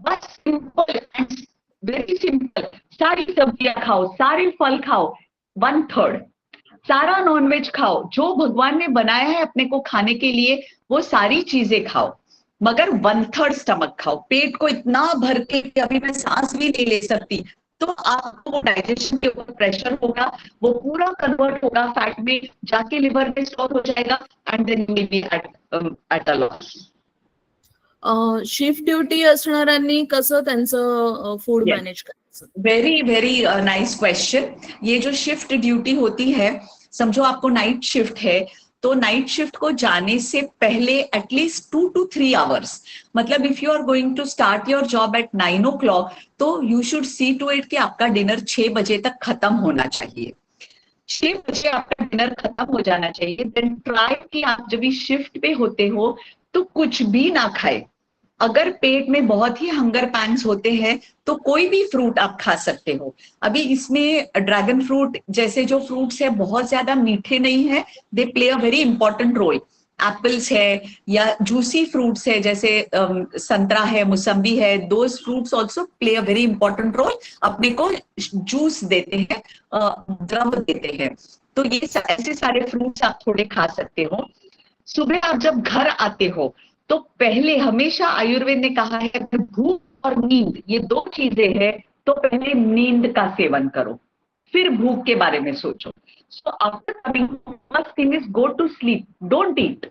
Speaker 5: बस simple and very simple. सारी सब्जियां खाओ, सारे फल खाओ, 1/3. सारा नॉनवेज खाओ, जो भगवान ने बनाया है अपने को खाने के लिए वो सारी चीजें खाओ. मगर 1/3 स्टमक खाओ, पेट को इतना भर के कि अभी मैं सांस भी नहीं ले सकती, तो आपको वो डाइजेशन के ऊपर प्रेशर होगा, वो पूरा कन्वर्ट होगा फैट में, जाके लिवर में स्टोर हो जाएगा and then you will be at a loss.
Speaker 4: Shift duty असणाऱ्यांनी कसं त्यांचं फूड
Speaker 5: Yes.
Speaker 4: मॅनेज करायचं?
Speaker 5: Very very nice question. ये जो शिफ्ट ड्यूटी होती है, समझो आपको नाइट शिफ्ट है, तो नाइट शिफ्ट को जाने से पहले एटलीस्ट 2 to 3 आवर्स, मतलब if you are going to start your job at 9 o'clock, तो you should see to it कि आपका डिनर 6 बजे तक खत्म होना चाहिए. 6 बजे आपका डिनर खत्म हो जाना चाहिए. देन ट्राई कि आप जब भी शिफ्ट पे होते हो तो कुछ भी ना खाए. अगर पेट में बहुत ही हंगर पैंस होते हैं तो कोई भी फ्रूट आप खा सकते हो. अभी इसमें ड्रैगन फ्रूट जैसे जो फ्रूट्स है बहुत ज्यादा मीठे नहीं है, they play a very important role. Apples है या जूसी फ्रूट्स है जैसे संतरा है, मौसम्बी है, those fruits also play a very important role. अपने को जूस देते हैं, द्रव देते हैं. तो ये ऐसे सारे फ्रूट्स आप थोड़े खा सकते हो. सुबह आप जब घर आते हो तो पहले हमेशा आयुर्वेद ने कहा है कि भूख और नींद ये 2 चीजें हैं, तो पहले नींद का सेवन करो, फिर भूख के बारे में सोचो. So after coming, first thing is go to sleep, don't eat.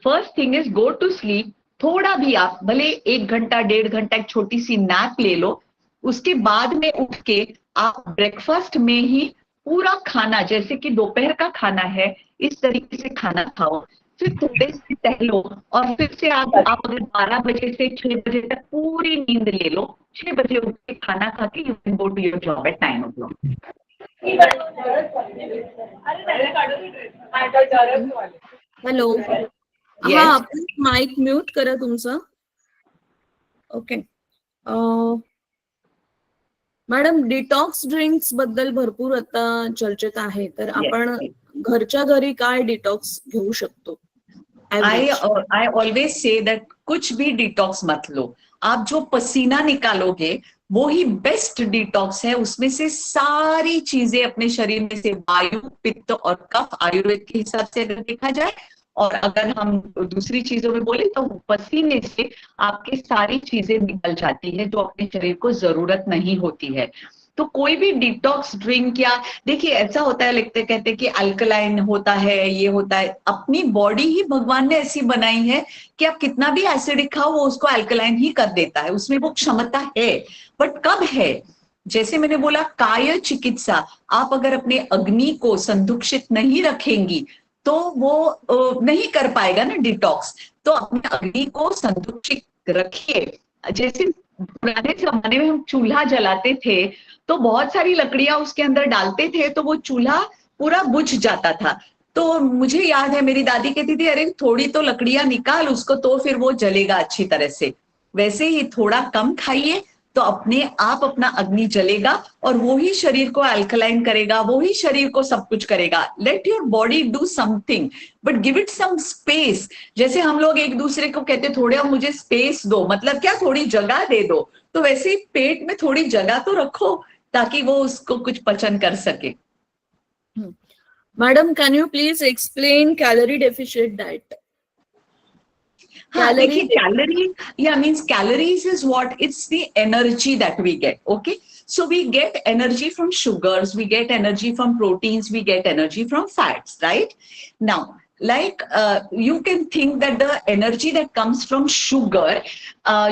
Speaker 5: First thing is go to sleep. थोड़ा भी आप भले 1 घंटा 1.5 घंटा एक छोटी सी नैप ले लो. उसके बाद में उठ के आप ब्रेकफास्ट में ही पूरा खाना, जैसे कि दोपहर का खाना है, इस तरीके से खाना खाओ. फिर थोड़े से टहलो और फिर से आप अगर 12 बजे से 6 बजे तक पूरी नींद ले लो. 6 बजे उठ के खाना खा के you can go to your job at 9 o'clock.
Speaker 4: Hello.
Speaker 5: Yes.
Speaker 4: हा, आपण माईक म्यूट करा तुमचं. ओके. मॅडम, डिटॉक्स ड्रिंक्स बद्दल भरपूर आता चर्चेत आहे, तर आपण घरच्या घरी काय डिटॉक्स घेऊ शकतो?
Speaker 5: I always say that कुछ भी डिटॉक्स मत लो. आप जो पसीना निकालोगे वो ही बेस्ट डिटॉक्स है. उसमें से सारी चीजें अपने शरीर में से वायु, पित्त और कफ, आयुर्वेद के हिसाब से अगर देखा जाए, और अगर हम दूसरी चीजों में बोले तो पसीने से आपकी सारी चीजें निकल जाती है जो अपने शरीर को जरूरत नहीं होती है. तो कोई भी डिटॉक्स ड्रिंक, या देखिए ऐसा होता है, लिखते कहते कि अल्कलाइन होता है, ये होता है. अपनी बॉडी ही भगवान ने ऐसी बनाई है कि आप कितना भी एसिडिक खाओ वो उसको अल्कलाइन ही कर देता है. उसमें वो क्षमता है. बट कब है? जैसे मैंने बोला, काय चिकित्सा. आप अगर अपने अग्नि को संदूषित नहीं रखेंगी तो वो नहीं कर पाएगा ना डिटॉक्स. तो अपने अग्नि को संदूषित रखिए. जैसे पुराने जमाने में हम चूल्हा जलाते थे तो बहुत सारी लकड़ियां उसके अंदर डालते थे तो वो चूल्हा पूरा बुझ जाता था. तो मुझे याद है मेरी दादी कहती थी, अरे थोड़ी तो लकड़ियां निकाल उसको तो फिर वो जलेगा अच्छी तरह से. वैसे ही थोड़ा कम खाइए तो अपने आप अपना अग्नि जलेगा और वो ही शरीर को अल्कलाइन करेगा, वो ही शरीर को सब कुछ करेगा. Let your body do something but give it some space. जैसे हम लोग एक दूसरे को कहते थोड़ा मुझे स्पेस दो, मतलब क्या, थोड़ी जगह दे दो. तो वैसे ही पेट में थोड़ी जगह तो रखो ताकि वो उसको कुछ पचन कर सके.
Speaker 4: Madam, can you please explain calorie deficient diet?
Speaker 5: देखिए कैलोरी, या means calories is what, it's the energy that we get. Okay, so we get energy from sugars, we get energy from proteins, we get energy from fats, right? Now, like you can think that the energy that comes from sugar,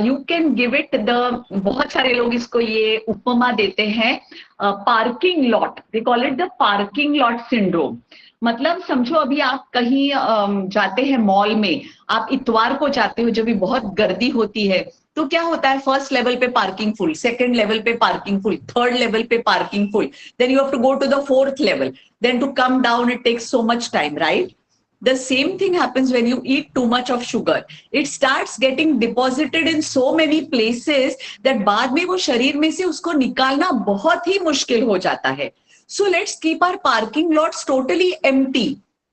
Speaker 5: you can give it the, बहुत सारे लोग इसको ये उपमा देते हैं, parking lot. they call it the parking lot syndrome. मतलब समझो अभी आप कहीं जाते हैं मॉल में, आप इतवार को जाते हो जब भी बहुत गर्दी होती है, तो क्या होता है, फर्स्ट लेवल पे पार्किंग फुल, सेकंड लेवल पे पार्किंग फुल, थर्ड लेवल पे parking full, then you have to go to the fourth level, then to come down it takes so much time, right? The same thing happens when you eat too much of sugar. It starts getting deposited in so many places that बाद में वो शरीर में से उसको निकालना बहुत ही मुश्किल हो जाता है. So let's keep our parking lots totally empty.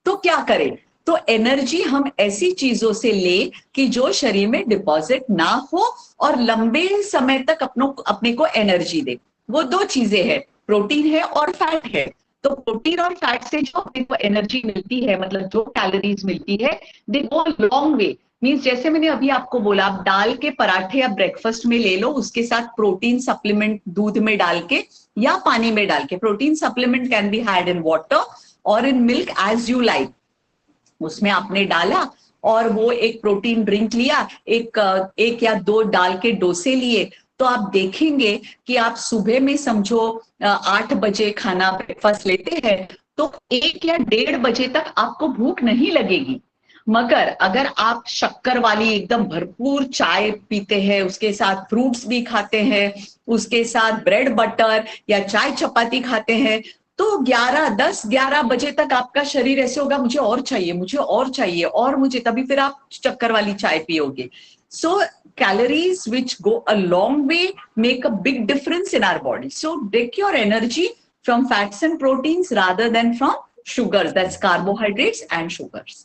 Speaker 5: तो क्या करें? तो एनर्जी हम ऐसी चीजों से ले कि जो शरीर में डिपॉजिट ना हो और लंबे समय तक अपने को एनर्जी दे. वो 2 चीजें हैं, प्रोटीन है और फैट है. तो प्रोटीन और फैट से जो अपने को एनर्जी मिलती है, मतलब जो कैलोरीज मिलती है, दे गो लॉन्ग वे मीन्स जैसे मैंने अभी आपको बोला, आप दाल के पराठे आप ब्रेकफास्ट में ले लो, उसके साथ प्रोटीन सप्लीमेंट दूध में डाल के या पानी में डाल के, protein supplement can be had in water और in milk as you like, उसमें आपने डाला और वो एक प्रोटीन ड्रिंक लिया, एक या दो दाल के डोसे लिए, तो आप देखेंगे कि आप सुबह में समझो 8 बजे खाना ब्रेकफास्ट लेते हैं तो 1 या 1:30 बजे तक आपको भूख नहीं लगेगी। मगर अगर आप शक्कर वाली एकदम भरपूर चाय पीते हैं, उसके साथ फ्रूट्स भी खाते हैं, उसके साथ ब्रेड बटर या चाय चपाती खाते हैं, तो 10-11 बजे तक आपका शरीर ऐसे होगा, मुझे और चाहिए, मुझे और चाहिए, और मुझे, तभी फिर आप चक्कर वाली चाय पियोगे। सो calories which go a long way make a big difference in our body. So take your energy from fats and proteins rather than from sugars, that's carbohydrates and sugars.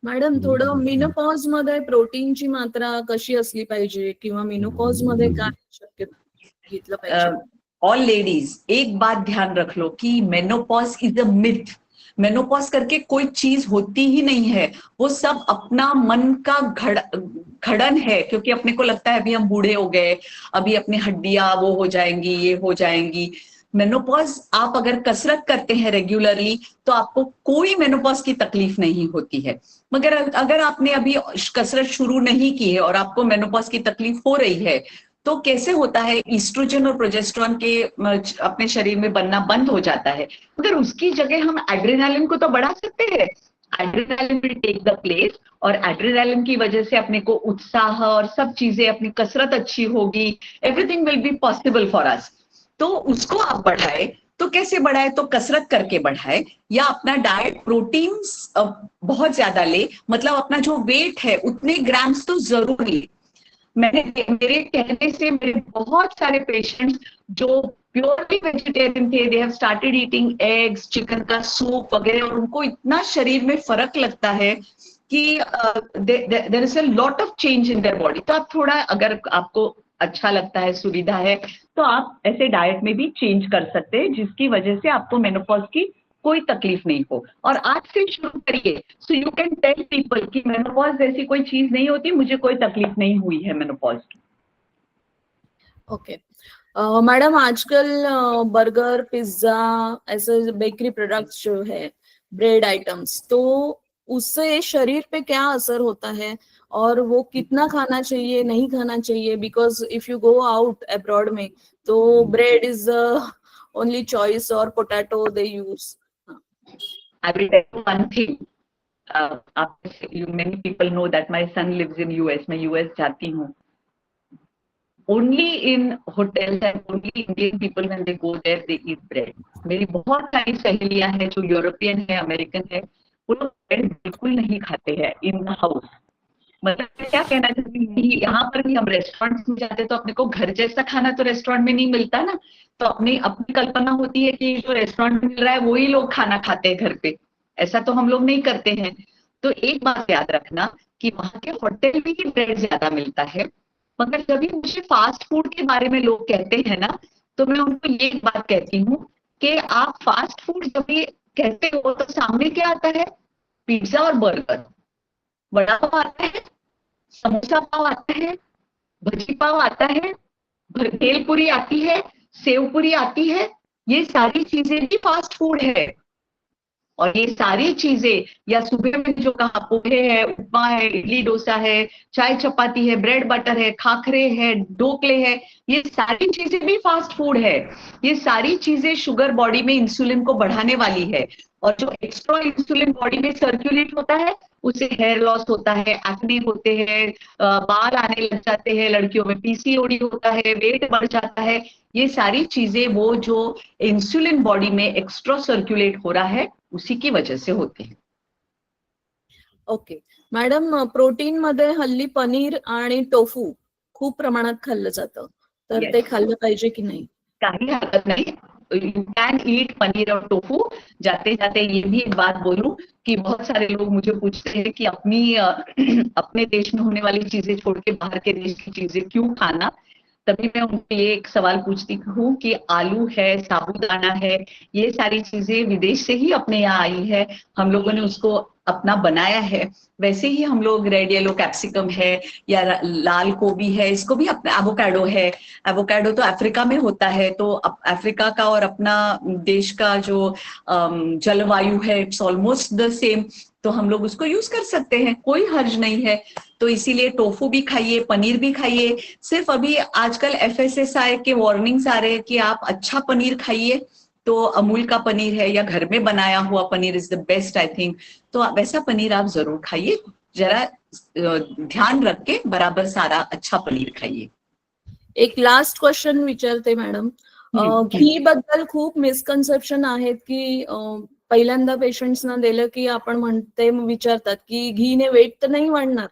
Speaker 4: Madam, थोडं मेनोपॉज मध्ये प्रोटीनची मात्रा कशी असली पाहिजे किंवा menopause मध्ये काय शक्य घेतलं पाहिजे?
Speaker 5: ऑल लेडीज, एक बात ध्यान रख लो कि menopause is a myth. Menopause करके कोई चीज होती ही नहीं है, वो सब अपना मन का घड़न है, क्योंकि अपने को लगता है अभी हम बूढ़े हो गए, अभी अपनी हड्डियां वो हो जाएंगी, ये हो जाएंगी। मेनोपॉज आप अगर कसरत करते हैं रेगुलरली तो आपको कोई मेनोपॉज की तकलीफ नहीं होती है। मगर अगर आपने अभी कसरत शुरू नहीं की है और आपको मेनोपॉज की तकलीफ हो रही है, तो कैसे होता है, ईस्ट्रोजन और प्रोजेस्टेरोन के अपने शरीर में बनना बंद हो जाता है। मगर उसकी जगह हम एड्रेनालिन को तो बढ़ा सकते हैं, adrenaline will take the place, और एड्रेनालिन की वजह से अपने को उत्साह और सब चीजें, अपनी कसरत अच्छी होगी, everything will be possible for us. तो उसको आप बढ़ाए, तो कैसे बढ़ाए, तो कसरत करके बढ़ाए, या अपना डाइट प्रोटीन्स बहुत ज्यादा ले, मतलब अपना जो वेट है उतने ग्राम्स तो जरूर ले। मेरे कहने से मेरे बहुत सारे पेशेंट्स जो प्योरली वेजिटेरियन थे, they have started eating eggs, chicken का सूप वगैरह, और उनको इतना शरीर में फर्क लगता है कि there is a lot of change in their body. तो आप थोड़ा, अगर आपको अच्छा लगता है, सुविधा है, तो आप ऐसे डाइट में भी चेंज कर सकते हैं, जिसकी वजह से आपको मेनोपॉज की कोई तकलीफ नहीं हो। और आज से शुरू करिए, so you can tell people कि मेनोपॉज जैसी कोई चीज नहीं होती, मुझे कोई तकलीफ नहीं हुई है मेनोपॉज की।
Speaker 4: ओके मैडम, आजकल बर्गर, पिज्जा, ऐसे बेकरी प्रोडक्ट्स जो है, ब्रेड आइटम्स, तो उससे शरीर पे क्या असर होता है और वो कितना खाना चाहिए, नहीं खाना चाहिए? Because if you go out abroad में तो ब्रेड इज ओनली चॉइस और potato they use.
Speaker 5: I will tell you one thing. Many people know that my son lives in US. मैं US जाती हूँ. Only in hotels and only Indian people when they go there they eat bread. मेरी बहुत सारी सहेलियां हैं जो European है, अमेरिकन है, वो लोग ब्रेड बिल्कुल नहीं खाते हैं इन द हाउस। मतलब क्या कहना चाहती हूँ, यहाँ पर भी हम रेस्टोरेंट में जाते तो अपने को घर जैसा खाना तो रेस्टोरेंट में नहीं मिलता ना, तो अपनी कल्पना होती है कि जो रेस्टोरेंट में मिल रहा है वही लोग खाना खाते हैं घर पे। ऐसा तो हम लोग नहीं करते हैं। तो एक बात याद रखना कि वहां के होटल में ही ब्रेड ज्यादा मिलता है। मगर जब भी मुझे फास्ट फूड के बारे में लोग कहते हैं ना, तो मैं उनको ये बात कहती हूँ कि आप फास्ट फूड जब ये कहते हो तो सामने क्या आता है? पिज्जा और बर्गर, वड़ा पाव आता है, समोसा पाव आता है, भजी पाव आता है, भेलपुरी आती है, सेवपुरी आती है, ये सारी चीजें भी फास्ट फूड है। और ये सारी चीजें, या सुबह में जो कहा, पोहे है, उपमा है, इडली डोसा है, चाय चपाती है, ब्रेड बटर है, खाखरे है, ढोकले है, ये सारी चीजें भी फास्ट फूड है। ये सारी चीजें शुगर बॉडी में इंसुलिन को बढ़ाने वाली है, और जो एक्स्ट्रा इंसुलिन बॉडी में सर्कुलेट होता है उससे हेयर लॉस होता है, एक्ने होते हैं, बाल आने लग जाते हैं, लड़कियों में पीसीओडी होता है, वेट बढ़ जाता है। ये सारी चीजें वो जो इंसुलिन बॉडी में एक्स्ट्रा सर्कुलेट हो रहा है उसी की वजह से होते हैं।
Speaker 4: ओके मॅडम, प्रोटीन मध्ये हल्ली पनीर आणि टोफू खूप प्रमाणात खाल्लं जातं, तर
Speaker 5: Yes.
Speaker 4: ते खाल्लं पाहिजे की नाही?
Speaker 5: काही हरकत नहीं, यू कैन ईट पनीर और टोफू। जाते जाते ये भी एक बात बोलूं कि बहुत सारे लोग मुझे पूछते हैं कि अपने देश में होने वाली चीजें छोड़ के बाहर के देश की चीजें क्यों खाना। तभी मैं उनको ये एक सवाल पूछती हूँ कि आलू है, साबूदाना है, ये सारी चीजें विदेश से ही अपने यहाँ आई है। हम लोगों ने उसको अपना बनाया है, वैसे ही हम लोग रेड येलो कैप्सिकम है या लाल गोभी है, इसको भी अपना एवोकाडो है। एवोकाडो तो अफ्रीका में होता है, तो अफ्रीका का और अपना देश का जो जलवायु है इट्स ऑलमोस्ट द सेम, तो हम लोग उसको यूज कर सकते हैं, कोई हर्ज नहीं है। तो इसीलिए टोफू भी खाइए, पनीर भी खाइए। सिर्फ अभी आजकल FSSAI के वार्निंग्स आ रहे हैं कि आप अच्छा पनीर खाइए, तो अमूल का पनीर है या घर में बनाया हुआ paneer is the best I think. तो वैसा पनीर आप जरूर खाइए, जरा ध्यान रख के बराबर सारा अच्छा पनीर खाइए।
Speaker 4: एक लास्ट क्वेश्चन विचारते मॅडम. घी बद्दल खूप मिसकन्सेप्शन आहेत की पहिल्यांदा पेशंट्सना दिलं की आपण म्हणते विचारतात की घीने वेट तर नाही वाढणार,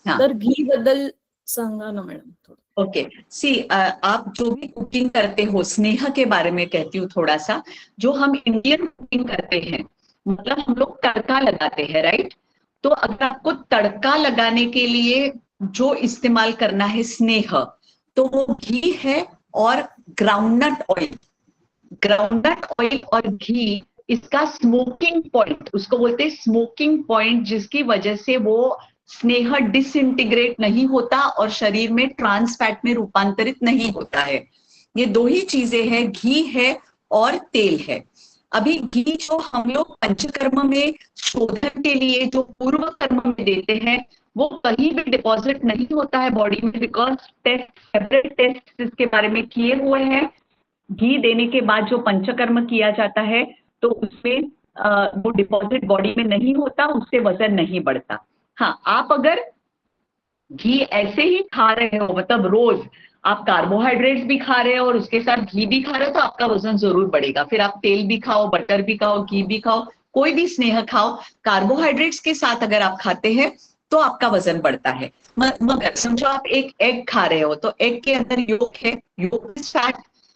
Speaker 4: तर घी बद्दल सांगा ना मॅडम.
Speaker 5: ओके सी, आप जो भी कुकिंग करते हो, स्नेह के बारे में कहती हूँ थोड़ा सा। जो हम इंडियन कुकिंग करते हैं, मतलब हम लोग तड़का लगाते हैं, राइट? तो अगर आपको तड़का लगाने के लिए जो इस्तेमाल करना है स्नेह, तो वो घी है और ग्राउंडनट ऑयल। ग्राउंडनट ऑयल और घी, इसका स्मोकिंग पॉइंट, उसको बोलते हैं स्मोकिंग पॉइंट, जिसकी वजह से वो स्नेह डिसइंटीग्रेट नहीं होता और शरीर में ट्रांस फैट में रूपांतरित नहीं होता है। ये दो ही चीजें हैं, घी है और तेल है। अभी घी जो हम लोग पंचकर्म में शोधन के लिए जो पूर्व कर्म में देते हैं, वो कहीं भी डिपॉजिट नहीं होता है बॉडी में, बिकॉज सेपरेट टेस्ट इसके बारे में किए हुए हैं। घी देने के बाद जो पंचकर्म किया जाता है, तो उसमें वो डिपॉजिट बॉडी में नहीं होता, उससे वजन नहीं बढ़ता। हाँ, आप अगर घी ऐसे ही खा रहे हो, मतलब रोज आप कार्बोहाइड्रेट्स भी खा रहे हो और उसके साथ घी भी खा रहे हो, तो आपका वजन जरूर बढ़ेगा। फिर आप तेल भी खाओ, बटर भी खाओ, घी भी खाओ, कोई भी स्नेह खाओ, कार्बोहाइड्रेट्स के साथ अगर आप खाते हैं तो आपका वजन बढ़ता है। मगर समझो आप एक एग खा रहे हो, तो एग के अंदर योक है, yolk is fat,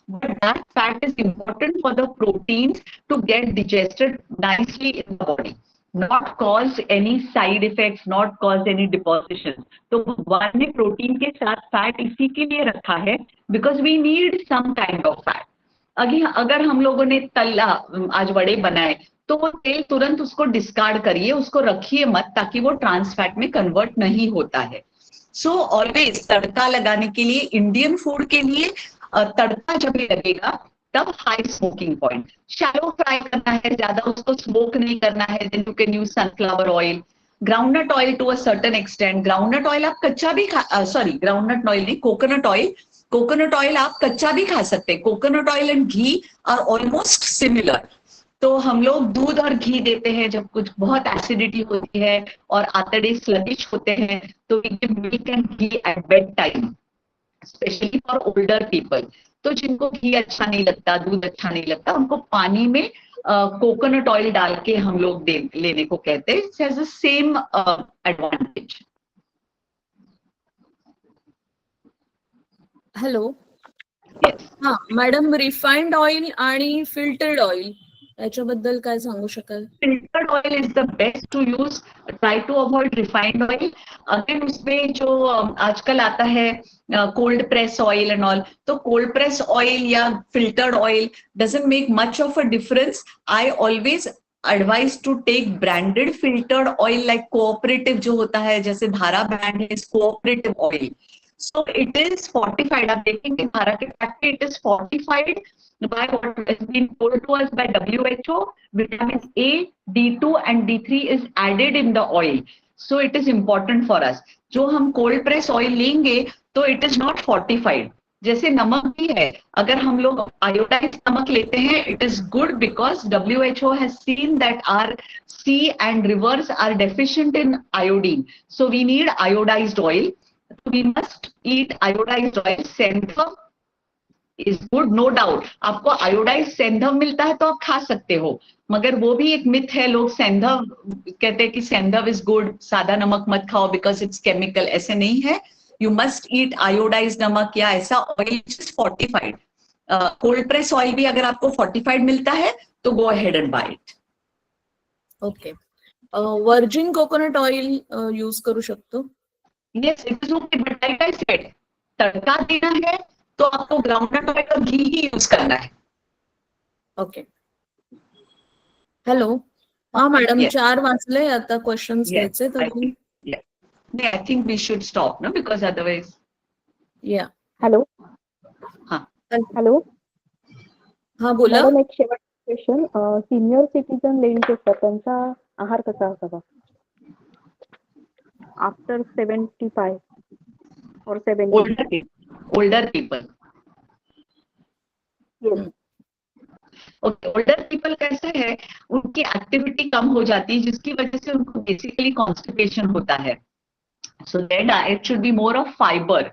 Speaker 5: but that fat is important for the proteins to get digested nicely in the body, not cause any side effects, not cause any depositions. तो भगवान ने प्रोटीन के साथ फैट इसी के लिए रखा है, because we need some kind of fat. अगर हम लोगों ने तला, आज वड़े बनाए, तो वो तेल तुरंत उसको डिस्कार्ड करिए, उसको रखिए मत, ताकि वो ट्रांस फैट में कन्वर्ट नहीं होता है। सो ऑलवेज तड़का लगाने के लिए, इंडियन फूड के लिए तड़का जब भी लगेगा तब high smoking point. Shallow fry करना है, ज्यादा उसको स्मोक नहीं करना है, then you can use sunflower oil, groundnut oil to a certain extent. Groundnut oil आप कच्चा भी ग्राउंडनट ऑयल नहीं, कोकोनट ऑयल, कोकोनट ऑयल आप कच्चा भी खा सकते हैं। Coconut oil and ghee are almost similar. तो हम लोग दूध और घी देते हैं जब कुछ बहुत एसिडिटी होती है और आंतड़े स्लगिश होते हैं, तो we give milk and ghee at bed time, specially for older people. तो जिनको घी अच्छा नहीं लगता, दूध अच्छा नहीं लगता, उनको पानी में कोकोनट ऑयल डाल के हम लोग लेने को कहते हैं। It has the same advantage.
Speaker 4: Hello, हा मॅडम, रिफाइंड ऑइल आणि फिल्टर्ड ऑइल याच्याबद्दल काय सांगू शकाल?
Speaker 5: Filtered oil is the best to use, try to avoid refined oil. Again उसमें जो आजकल आता है cold press oil and all, तो कोल्ड प्रेस ऑयल या filtered oil doesn't make much of a difference. I always advise to take branded filtered oil, like cooperative जो होता है, जैसे धारा ब्रांड है, cooperative oil. So it is fortified, आप देखेंगे धारा के packet, it is fortified by what has been told to us by WHO. Vitamins A, D2 and D3 is added in the oil, so it is important for us. जो हम cold press oil लेंगे तो it is not fortified. जैसे नमक भी है, अगर हम लोग आयोडाइज नमक लेते हैं, it is good because WHO has seen that our sea and rivers are deficient in iodine, so we need iodized oil. We must eat iodized oil. Sentham is good, no doubt. आपको iodized सेंधव मिलता है तो आप खा सकते हो, मगर वो भी एक मिथ है। लोग सेंधव कहते हैं कि सेंधव इज गुड, सादा नमक मत खाओ बिकॉज इट्स केमिकल। ऐसे नहीं है, यू मस्ट ईट आयोडाइज नमक या ऐसा oil which is fortified. Cold press oil भी अगर आपको फोर्टिफाइड मिलता है तो go ahead and buy it.
Speaker 4: Okay, virgin coconut oil use करू शकतो?
Speaker 5: Yes, it is okay, but like I said, तड़का देना है तो आपको ग्राउंडनट ऑयल और घी ही यूज करना है।
Speaker 4: ओके, हेलो, हा मॅडम
Speaker 5: Yes.
Speaker 4: 4 वाचले आता क्वेश्चन्स
Speaker 5: Yes,
Speaker 4: घ्यायचे तर
Speaker 5: I think, yeah. I think we should stop, no? Because otherwise,
Speaker 4: या
Speaker 6: हॅलो
Speaker 5: हा.
Speaker 6: हॅलो
Speaker 4: हा बोला.
Speaker 6: मॅडम, एक शेवटचा क्वेश्चन. सिनियर सिटीजन लेडीज असतात त्यांचा आहार कसा असावा आफ्टर 75 और 70?
Speaker 5: older people.
Speaker 6: Yes.
Speaker 5: Okay, older people कैसे है, उनकी एक्टिविटी कम हो जाती है जिसकी वजह से उनको बेसिकली कॉन्स्टिपेशन होता है. So their diet should be more of fibre.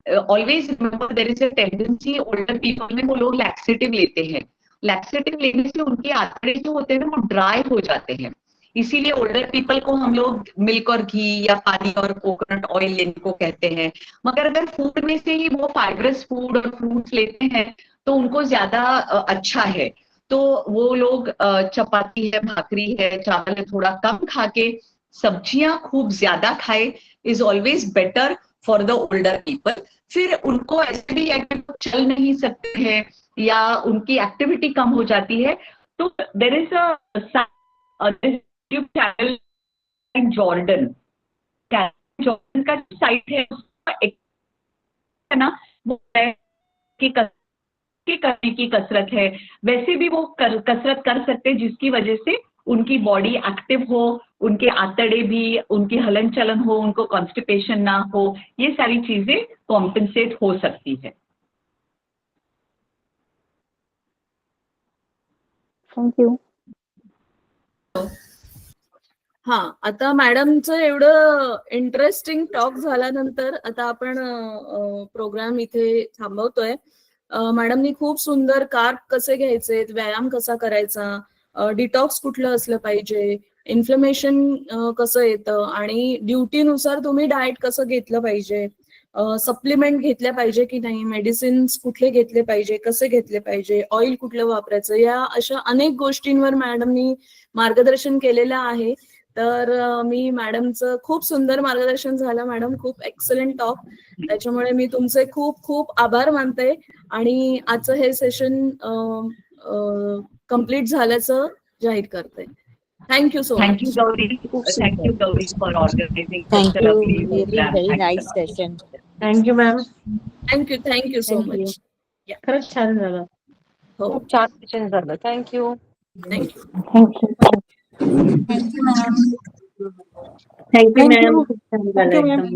Speaker 5: Always remember there is a tendency older people में वो लोग लैक्सेटिव लेते हैं. लैक्सेटिव लेने से उनके आंतड़े जो होते हैं वो ड्राई हो जाते हैं. इसीलिए ओल्डर पीपल को हम लोग मिल्क और घी या पानी और कोकोनट ऑयल लेने को कहते हैं. मगर अगर फूड में से ही वो फाइबरस फूड और फ्रूट्स लेते हैं तो उनको ज्यादा अच्छा है. तो वो लोग चपाती है, भाकरी है, चावल है, थोड़ा कम खा के सब्जियां खूब ज्यादा खाए is always better for the older people. फिर उनको ऐसे भी अगर चल नहीं सकते हैं या उनकी एक्टिविटी कम हो जाती है तो there is a YouTube channel in Jordan. Jordan का साइट है उसका एक है ना, वो है कि करने की कसरत है. वैसे भी वो कसरत कर सकते हैं जिसकी वजह से उनकी बॉडी एक्टिव हो, उनके आंतड़े भी, उनकी हलन चलन हो, उनको कॉन्स्टिपेशन ना हो. ये सारी चीजें कॉम्पेंसेट हो सकती है.
Speaker 6: थँक्यू.
Speaker 4: हा, आता मॅडमचं एवढं इंटरेस्टिंग टॉक झाल्यानंतर आता आपण प्रोग्राम इथे थांबवतोय. मॅडमनी खूप सुंदर कार्ब कसे घ्यायचे, व्यायाम कसा करायचा, डिटॉक्स कुठलं असलं पाहिजे, इन्फ्लेमेशन कसं येतं आणि ड्युटीनुसार तुम्ही डाएट कसं घेतलं पाहिजे, सप्लिमेंट घेतल्या पाहिजे की नाही, मेडिसिन्स कुठले घेतले पाहिजे, कसे घेतले पाहिजे, ऑइल कुठलं वापरायचं, या अशा अनेक गोष्टींवर मॅडमनी मार्गदर्शन केलेलं आहे. तर मी मॅडमचं खूप सुंदर मार्गदर्शन झालं मॅडम, खूप एक्सलंट टॉक. त्याच्यामुळे मी तुमचे खूप खूप आभार मानते आणि आजचं हे सेशन कम्प्लीट झाल्याचं जाहीर करते. Thank you so
Speaker 5: Thank you,
Speaker 4: much.
Speaker 5: Gauri. Thank you, Gauri, for organizing
Speaker 7: Thank
Speaker 5: such a
Speaker 7: you.
Speaker 5: lovely
Speaker 7: Really
Speaker 5: program.
Speaker 7: very
Speaker 5: Thanks a
Speaker 7: nice
Speaker 5: lot.
Speaker 7: session.
Speaker 1: Thank you ma'am.
Speaker 4: Thank you so
Speaker 1: Thank you.
Speaker 4: Much.
Speaker 1: खरंच छान झालं.
Speaker 4: हो,
Speaker 2: खूप छान session झालं. Thank you.
Speaker 4: Thank you.
Speaker 1: Thank you ma'am. खूप छान झालं एकदम.